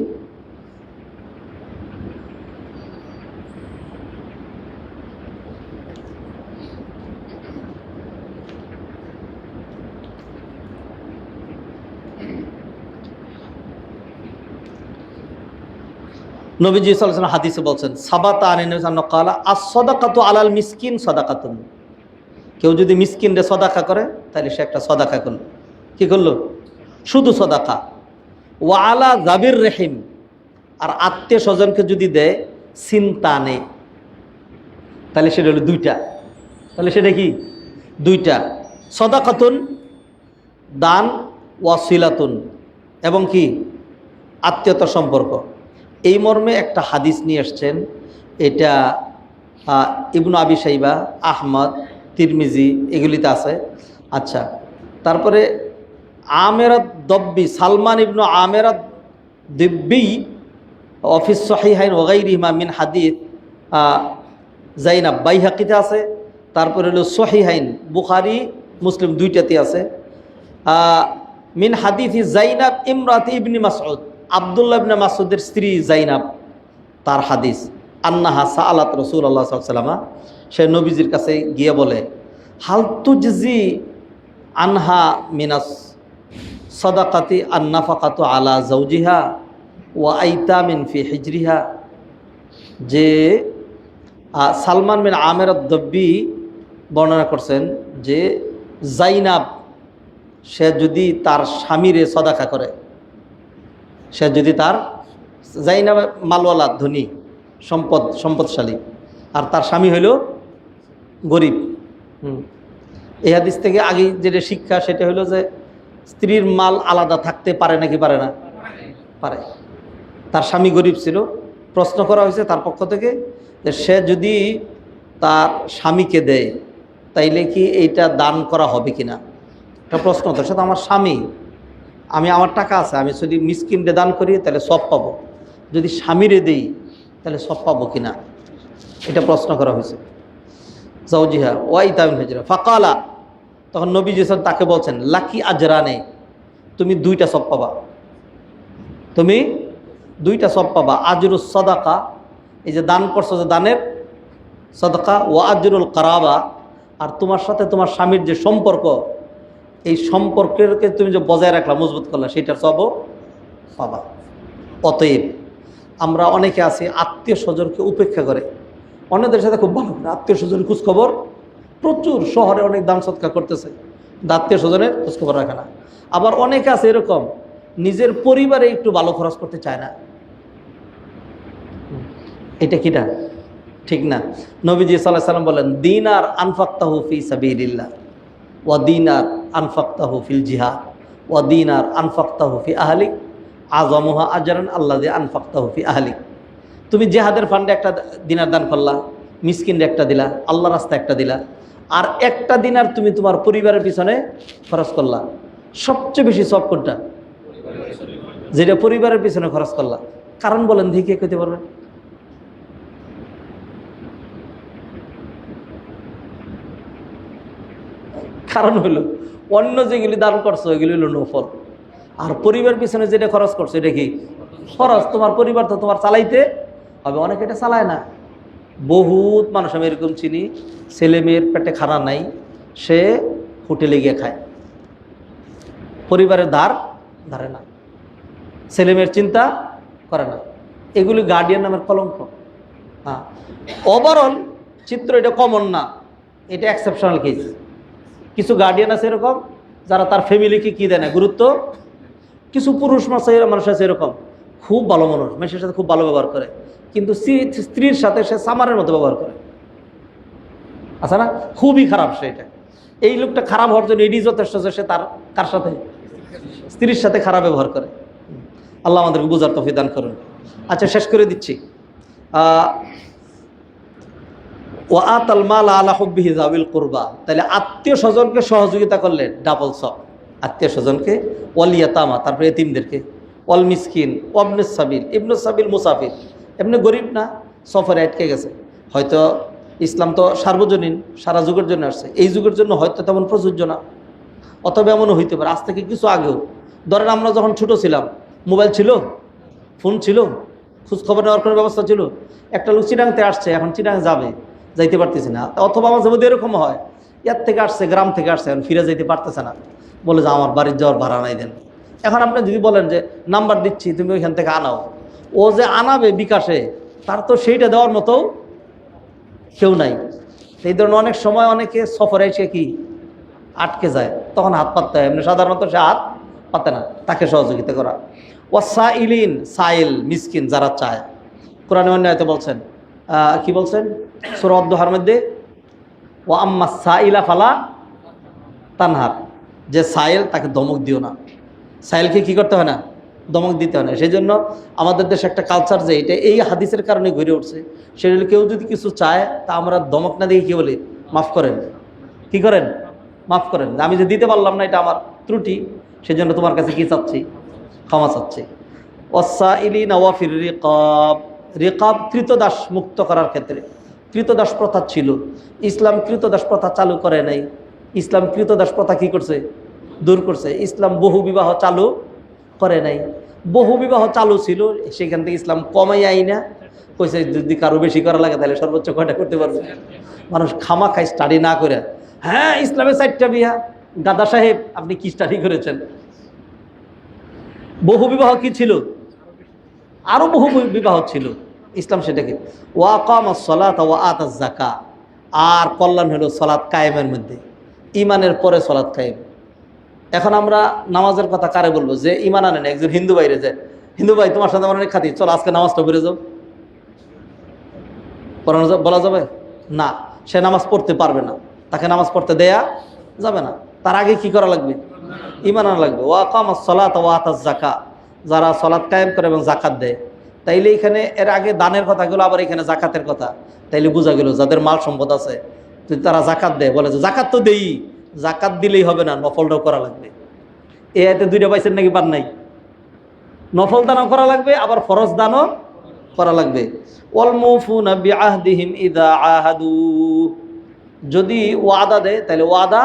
নবীজি সাল্লাল্লাহু আলাইহি ওয়াসাল্লাম হাদিসে বলছেন, সাবাতা আনিন নবী সাল্লাল্লাহু আলাইহি ওয়াসাল্লাম আস-সাদাকাতু আলাল মিসকিন সাদাকাতুন। কেউ যদি মিসকিনরে সদাকা করে তাহলে সে একটা সদাকা করলো। কি করলো? শুধু সদাকা। ওয়া আলা যাবির রহিম, আর আত্মীয় স্বজনকে যদি দেয় সিনতানে, তাহলে সেটা হলো দুইটা। তাহলে সেটা কি? দুইটা। সদাকাতুন দান, ওয়াসিলাতুন এবং কি আত্মীয়তার সম্পর্ক। এই মর্মে একটা হাদিস নিয়ে আসছেন। এটা ইবনু আবি শাইবা, আহমদ, তিরমিজি এগুলিতে আছে। আচ্ছা, তারপরে আমেরাত দব্বি, সালমান ইবনু আমেরাত দিব্বি অফিস সহিহাইন ওয়াগাইরিহিমা মিন হাদিস জাইনাব, বাইহাকিতে আছে। তারপরে হলো সহিহাইন, বুখারী মুসলিম দুইটাতে আছে। মিন হাদিসি জাইনাব ইমরাতি ইবনি মাসউদ, আব্দুল্লাহ ইবনে মাসউদের স্ত্রী জাইনাব, তার হাদিস। আন্নাহা সাআলাত রাসূলুল্লাহ সাল্লাল্লাহু আলাইহি ওয়াসাল্লাম, সে নবীজির কাছে গিয়ে বলে, হাল তুজজি আনহা মিনাস সাদাকাতি আন-নাফাকাতু আলা যাওজিহা ওয়া আইতামিন ফি হিজরিহা। যে সালমান বিন আমের আদ-দব্বি বর্ণনা করছেন যে জাইনাব সে যদি তার স্বামীরে সদাকা করে, সে যদি তার, জাইনাব মালওয়ালা, ধনী, সম্পদশালী, আর তার স্বামী হইল গরিব। এই হাদিস থেকে আগে যেটা শিক্ষা সেটা হলো যে স্ত্রীর মাল আলাদা থাকতে পারে নাকি পারে না? পারে। তার স্বামী গরিব ছিল, প্রশ্ন করা হয়েছে তার পক্ষ থেকে যে সে যদি তার স্বামীকে দেয় তাইলে কি এইটা দান করা হবে কিনা, একটা প্রশ্ন। তো সেটা আমার স্বামী, আমার টাকা আছে, আমি যদি মিসকিনরে দান করি তাহলে সব পাবো, যদি স্বামীরে দেই তাহলে সব পাবো কিনা, এটা প্রশ্ন করা হয়েছে। জাওজিহা ওয়াই তামিন হিজরা ফাকালা, তখন নবীজি তাকে বলছেন, লাকি আজরানে, তুমি দুইটা সব পাবা, তুমি দুইটা সব পাবা। আজরুস সাদাকা, এই যে দান করছো, যে দানের সাদাকা, ওয়া আজরুল কারাবা, আর তোমার সাথে তোমার স্বামীর যে সম্পর্ক, এই সম্পর্কেরকে তুমি যে বজায় রাখলা, মজবুত করলা, সেটার সবও পাবা। অতএব আমরা অনেকে আছি আত্মীয় স্বজনকে উপেক্ষা করে, অন্যদের সাথে খুব ভালো করে আত্মীয় স্বজনের খোঁজখবর, প্রচুর শহরে অনেক দান সৎকার করতেছে, আত্মীয় স্বজনের খোঁজখবর রাখে না। আবার অনেকে আছে এরকম, নিজের পরিবারে একটু ভালো খরচ করতে চায় না। এটা কিটা ঠিক না। নবীজি সাল্লাল্লাহু আলাইহি ওয়াসাল্লাম বলেন, দিনার আনফাকতাহু ফি সাবিলিল্লাহ ওয়া দিনার আনফাকতাহু ফিল জিহাদ ওয়া দিনার আনফাকতাহু ফি আহলিক আযমুহা আজরান আল্লাযী আনফাকতাহু ফি আহলিক। তুমি জিহাদের ফান্ডে একটা দিনার দান করলা, মিসকিনরে একটা দিলা, আল্লাহর রাস্তায় একটা দিলা, আর একটা দিনার তুমি তোমার পরিবারের পিছনে খরচ করলা, সবচেয়ে বেশি সব কোনটা? যেটা পরিবারের পিছনে খরচ করলা। কারণ বলেন দেখি, কে কইতে পারবেন? কারণ হলো অন্য যেগুলি দান করছো এগুলি হলো নফল, আর পরিবার পিছনে যেটা খরচ করছো এটা কি খরচ। তোমার পরিবার তো তোমার চালাইতে হবে, অনেকে এটা চালায় না। বহুত মানুষ আমি এরকম চিনি, ছেলে মেয়ের পেটে খানা নাই, সে হোটেলে গিয়ে খায়, পরিবারের ধারে না, ছেলে মেয়ের চিন্তা করে না। এগুলি গার্ডিয়ান নামের কলঙ্ক। হ্যাঁ, ওভারঅল চিত্র এটা কমন না, এটা এক্সেপশনাল কেস। কিছু গার্ডিয়ান আছে এরকম যারা তার ফ্যামিলিকে কি দেয় না গুরুত্ব। কিছু পুরুষ মানুষ আছে এরকম, খুব ভালো মানুষ, মেয়ের সাথে খুব ভালো ব্যবহার করে, কিন্তু স্ত্রীর সাথে সে সামারের মতো ব্যবহার করে, আছে না? খুবই খারাপ সে। এটা এই লোকটা খারাপ হওয়ার জন্য এটি যথেষ্ট যে সে তার কার সাথে, স্ত্রীর সাথে খারাপ ব্যবহার করে। আল্লাহ আমাদেরকে বুঝার তৌফিক দান করুন। আচ্ছা, শেষ করে দিচ্ছি। ওয়া আতাল মাল আলা হুব্বিহি যাবিল কুরবা, তাহলে আত্মীয় স্বজনকে সহযোগিতা করলে ডাবল সব। আত্মীয় স্বজনকে, ওয়াল ইয়াতামা, তারপরে এতিমদেরকে, ওয়াল মিসকিন, ওয়াবনুস সাবিল, ইবনুস সাবিল মুসাফির, এমনি গরিব না, সফরে আটকে গেছে, হয়তো ইসলাম তো সার্বজনীন, সারা যুগের জন্য আসছে, এই যুগের জন্য হয়তো তেমন প্রযোজ্য না, অথবা এমনও হইতে পারে আজ থেকে কিছু আগেও। ধরেন আমরা যখন ছোট ছিলাম, মোবাইল ছিল, ফোন ছিল, খোঁজখবর নেওয়ার কোনো ব্যবস্থা ছিল। একটা লোক চিটাংতে আসছে, এখন চিটাং যাবে, যাইতে পারতেছি না, অথবা মাঝে মধ্যে এরকম হয়, ইয়ার থেকে আসছে, গ্রাম থেকে আসছে, এখন ফিরে যাইতে পারতেছে না, বলে যে আমার বাড়ির যাওয়ার ভাড়া নাই দেন। এখন আপনি যদি বলেন যে নাম্বার দিচ্ছি, তুমি ওইখান থেকে আনাও, ও যে আনাবে বিকাশে, তার তো সেইটা দেওয়ার মতো কেউ নাই। এই ধরনের অনেক সময় অনেকে সফরে এসে কি আটকে যায়, তখন হাত পাততে হয়, এমনি সাধারণত সে হাত পাতে না, তাকে সহযোগিতা করা। ওয়াসাইলিন, সাইল, মিসকিন, যারা চায়। কোরআনে অন্য আয়াতে বলছেন, কি বলছেন সূরা আদ-দুহার মধ্যে, ওয়া আম্মা সাইলা ফালা তানহার, যে সাইল তাকে ধমক দিও না। সাইলকে কি করতে হয় না, ধমক দিতে হয় না। সেই জন্য আমাদের দেশে একটা কালচার, যে এটা এই হাদিসের কারণে গড়ে উঠছে, সেটা কেউ যদি কিছু চায় তা আমরা ধমক না দিয়ে কি বলি, মাফ করেন। কি করেন, মাফ করেন, আমি যে দিতে পারলাম না এটা আমার ত্রুটি, সেজন্য তোমার কাছে কি চাচ্ছি, ক্ষমা চাচ্ছি। ওয়াসাইলিনা ওয়া ফির রিকাব, রিকাব কৃতদাস মুক্ত করার ক্ষেত্রে। কৃতদাস প্রথা ছিল, ইসলাম কৃতদাস প্রথা চালু করে নাই। ইসলাম কৃতদাস প্রথা কি করছে, দূর করছে। ইসলাম বহু বিবাহ চালু করে নাই। বহু বিবাহ চালু ছিল, সেখান থেকে ইসলাম কমাই আইনা কইছে যদি কারো বেশি করা লাগে তাহলে সর্বোচ্চ কয়টা করতে পারবে। মানুষ খামাখাই স্টাডি না করে, হ্যাঁ ইসলামে 4টা বিয়া, দাদা সাহেব আপনি কি স্টাডি করেছেন? বহু বিবাহ কি ছিল, আরো বহু বিবাহ ছিল। ইসলাম সেটাকে ওয়া আকামাস সালাতা ওয়া আতাজ যাকাত, আর কল্যাণ হলো সালাত কায়েমের মধ্যে, ইমানের পরে সালাত কায়েম। এখন আমরা নামাজের কথা কারে বলবো, যে ইমান আনেন, একজন হিন্দু বাইরে যায়, হিন্দু ভাই তোমার সাথে আমার অনেক খাতি, চল আজকে নামাজটা পড়ে যাও, বলা যাবে না? সে নামাজ পড়তে পারবে না, তাকে নামাজ পড়তে দেয়া যাবে না। তার আগে কি করা লাগবে, ইমান আনা লাগবে। ওয়া আকামাস সালাতা ওয়া আতাজ যাকাত, যারা সালাত কায়েম করে এবং যাকাত দেয়। তাইলে এখানে এর আগে দানের কথা গেল, আবার এখানে যাকাতের কথা, তাইলে বোঝা গেল যাদের মাল সম্পদ আছে যদি তারা যাকাত দেয়, বলে যে যাকাত তো দেই, যাকাত দিলেই হবে না, নফলটাও করা লাগবে। এ আয়াতে 2টা পাইছেন নাকি পান নাই? নফল দানও করা লাগবে, আবার ফরজ দানও করা লাগবে। ওয়াল মুফুনা বিআহদিহিম ইযা আহাদু, যদি ওয়াদা দেয় তাহলে ওয়াদা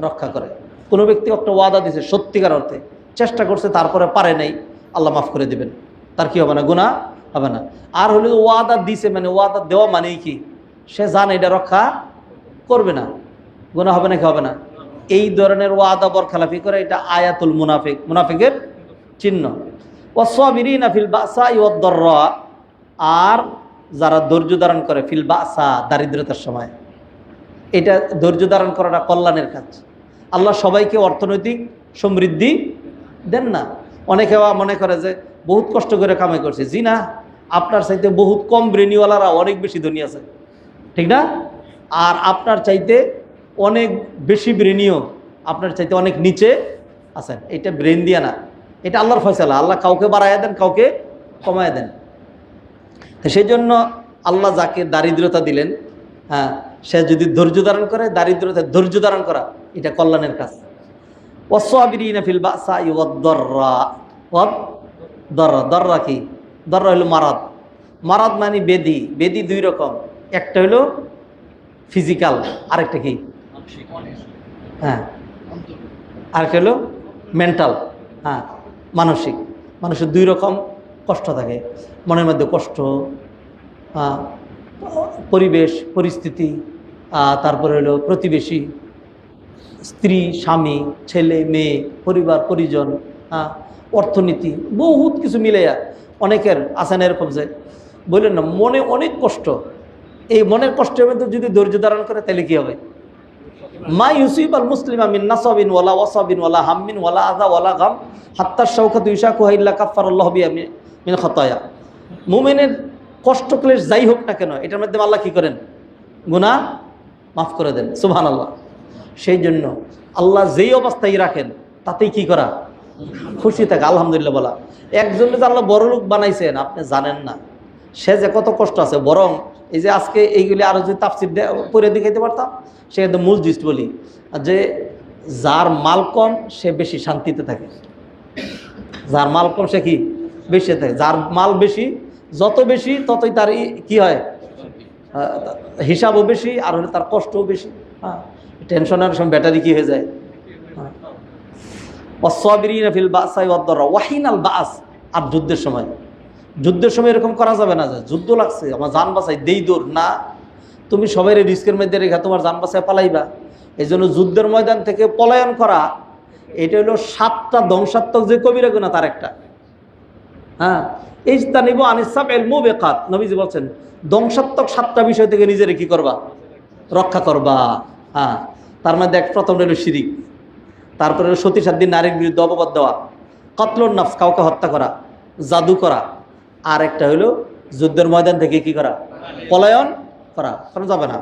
রক্ষা করে। কোনো ব্যক্তি একটা ওয়াদা দিয়েছে সত্যিকার অর্থে, চেষ্টা করছে তারপরে পারে নাই, আল্লাহ মাফ করে দিবেন, তার কি হবে না, গুনাহ হবে না। আর হলে ওয়াদা দিছে, মানে ওয়াদা দেওয়া মানেই কি, সে জানে এটা রক্ষা করবে না, গুনাহ হবে নাকি হবে না? এই ধরনের ওয়াদা বরখেলাপি করে, এটা আয়াতুল মুনাফিক, মুনাফিকের চিহ্ন। ওয়াসসাবিরিনা ফিল বাসাই ওয়াদ দাররা, আর যারা ধৈর্য ধারণ করে ফিল বাসা, দারিদ্রতার সময়। এটা ধৈর্য ধারণ করাটা কল্যাণের কাজ। আল্লাহ সবাইকে অর্থনৈতিক সমৃদ্ধি দেন না। অনেকে মনে করে যে বহুত কষ্ট করে কামাই করছে, জি না, আপনার চাইতে বহুত কম ব্রেনিওয়ালারা অনেক বেশি ধনী আছে, ঠিক না? আর আপনার চাইতে অনেক বেশি ব্রেনিও আপনার চাইতে অনেক নিচে আছেন। এটা ব্রেন দিয়া না, এটা আল্লাহর ফয়সালা। আল্লাহ কাউকে বাড়াইয়া দেন, কাউকে কমাইয়া দেন। তো সেই জন্য আল্লাহ যাকে দারিদ্রতা দিলেন, হ্যাঁ, সে যদি ধৈর্য ধারণ করে, দারিদ্রতা ধৈর্য ধারণ করা এটা কল্যাণের কাজ। ওয়াসসাবিরিনা ফিল বাসাই ওয়াদ দাররা, ওয়াদ দাররা, দাররা কি, দাররা হলো মারাদ। মারাদ মানে বেদি। বেদি 2 রকম, একটা হলো ফিজিক্যাল, আরেকটা কি, হ্যাঁ, আরেকটা হলো মেন্টাল, হ্যাঁ, মানসিক। মানুষের 2 রকম কষ্ট থাকে, মনের মধ্যে কষ্ট, পরিবেশ পরিস্থিতি, তারপরে হলো প্রতিবেশী, স্ত্রী স্বামী, ছেলে মেয়ে, পরিবার পরিজন, অর্থনীতি, বহুত কিছু মিলে অনেকের আছে না এরকম, যে বললেন না মনে অনেক কষ্ট। এই মনের কষ্টের মধ্যে যদি ধৈর্য ধারণ করে তাহলে কি হবে, মা ইউসিব আল মুসলিমা মিন নাসাবিন ওয়ালা ওয়াসাবিন ওয়ালা হাম্মিন ওয়ালা আযা ওয়ালা গাম হাত্তা শাওকাতু ইশাকুহা ইল্লা কাফফারাল্লাহু বিহা মিন খাতায়া। মুমিনের কষ্ট ক্লেশ যাই হোক না কেন, এটার মধ্যে আল্লাহ কি করেন, গুনাহ মাফ করে দেন। সুবহানাল্লাহ। সেই জন্য আল্লাহ যেই অবস্থায় রাখেন তাতেই কি করা, খুশি থাকে, আলহামদুলিল্লাহ বলা। একজনকে যে আল্লাহ বড় লোক বানাইছেন আপনি জানেন না, সে যে কত কষ্ট আছে। বরং এই যে আজকে এইগুলি আরো যদি তাফসীর পড়ে দেখাইতে পারতাম, সে একদম মূল জিস্ট বলি যে যার মাল কম সে বেশি শান্তিতে থাকে, যার মাল কম সে কি বেশি থাকে, যার মাল বেশি যত বেশি ততই তার কি হয়, হিসাবও বেশি, আর হলে তার কষ্টও বেশি। হ্যাঁ, টেনশনের সময় ব্যাটারি কি হয়ে যায়। আর যুদ্ধের সময় এরকম করা যাবে না যে যুদ্ধ লাগছে আমার জান বাঁচাই দেই দৌড় না, তুমি সবাই রিস্কের মধ্যে রেখে তোমার জান বাঁচায় পালাইবা। এই জন্য যুদ্ধের ময়দান থেকে পলায়ন করা এটা হলো 7টা ধ্বংসাত্মক যে কবিরা গুনাহ তার একটা। হ্যাঁ, ইজতানিবু আনিস-সাবইল মুবিকাত, নবীজি বলছেন ধ্বংসাত্মক 7টা বিষয় থেকে নিজেরে কি করবা, রক্ষা করবা। হ্যাঁ, তার মধ্যে প্রথম হলো শিরিক, তারপরে হলো সতী সাধ্যী নারীর বিরুদ্ধে অপবাদ দেওয়া, কতলুন নফস কাউকে হত্যা করা, জাদু করা, আর একটা হলো যুদ্ধের ময়দান থেকে কি করা, পলায়ন করা। কারণ যাবে না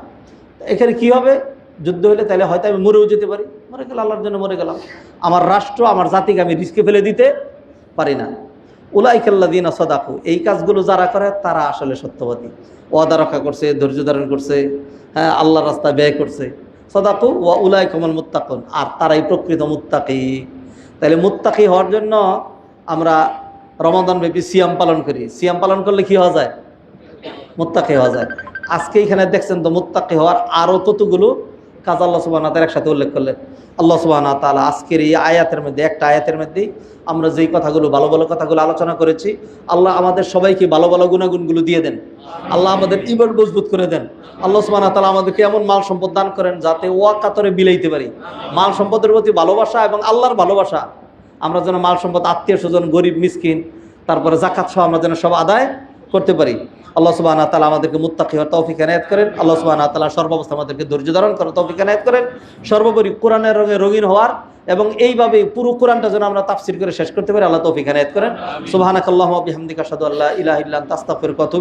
এখানে কি হবে, যুদ্ধ হলে তাহলে হয়তো আমি মরেও যেতে পারি, মরে গেলে আল্লাহর জন্য মরে গেলাম, আমার রাষ্ট্র আমার জাতিকে আমি রিস্কে ফেলে দিতে পারি না। উলাইকাল্লাযীনা সাদাকু, এই কাজগুলো যারা করে তারা আসলে সত্যবাদী, ওয়াদা রক্ষা করছে, ধৈর্য ধারণ করছে, হ্যাঁ আল্লাহর রাস্তায় ব্যয় করছে। সাদাকু ওয়া উলাইকাহুমুল মুত্তাকুন, আর তারাই প্রকৃত মুত্তাকি। তাহলে মুত্তাকি হওয়ার জন্য আমরা রমাদান ব্যাপী সিয়াম পালন করি। সিয়াম পালন করলে কি হওয়া যায়, মুত্তাকি হওয়া যায়। আজকে এখানে দেখছেন তো মুত্তাকি হওয়ার আরও কতগুলো কাজ আল্লাহ সুবহানাহু ওয়া তাআলা একসাথে উল্লেখ করলেন। আল্লাহ সুবহানাহু ওয়া তাআলা আজকের এই আয়াতের মধ্যে, একটা আয়াতের মধ্যেই আমরা যেই কথাগুলো ভালো ভালো কথাগুলো আলোচনা করেছি, আল্লাহ আমাদের সবাইকে ভালো ভালো গুণাগুণগুলো দিয়ে দেন। আল্লাহ আমাদের ঈমান মজবুত করে দেন। আল্লাহ সুবহানাহু ওয়া তাআলা আমাদেরকে এমন মাল সম্পদ দান করেন যাতে ওয়াকাতরে বিলাইতে পারি। মাল সম্পদের প্রতি ভালোবাসা এবং আল্লাহর ভালোবাসা, আমরা যেন মাল সম্পদ, আত্মীয় স্বজন, গরিব মিসকিন, তারপরে যাকাত সহ আমরা যেন সব আদায় করতে পারি। আল্লাহ সুবহানাহু ওয়া তাআলা আমাদেরকে মুত্তাকি হওয়ার তৌফিক এনায়েত করেন। আল্লাহ সুবহানাহু ওয়া তাআলা সর্বাবস্থা আমাদেরকে ধৈর্য ধারণ করার তৌফিক এনায়েত করেন। সর্বোপরি কোরআনের রঙে রঙিন হওয়ার এবং এইভাবে পুরো কোরআনটা যেন আমরা তাফসীর করে শেষ করতে পারি, আল্লাহ তৌফিক এনায়েত করেন। সুবহানাকাল্লাহুম্মা ওয়া বিহামদিকা আশহাদু আল্লা ইলাহা ইল্লা আনতা আস্তাগফিরুকা ওয়া আতুবু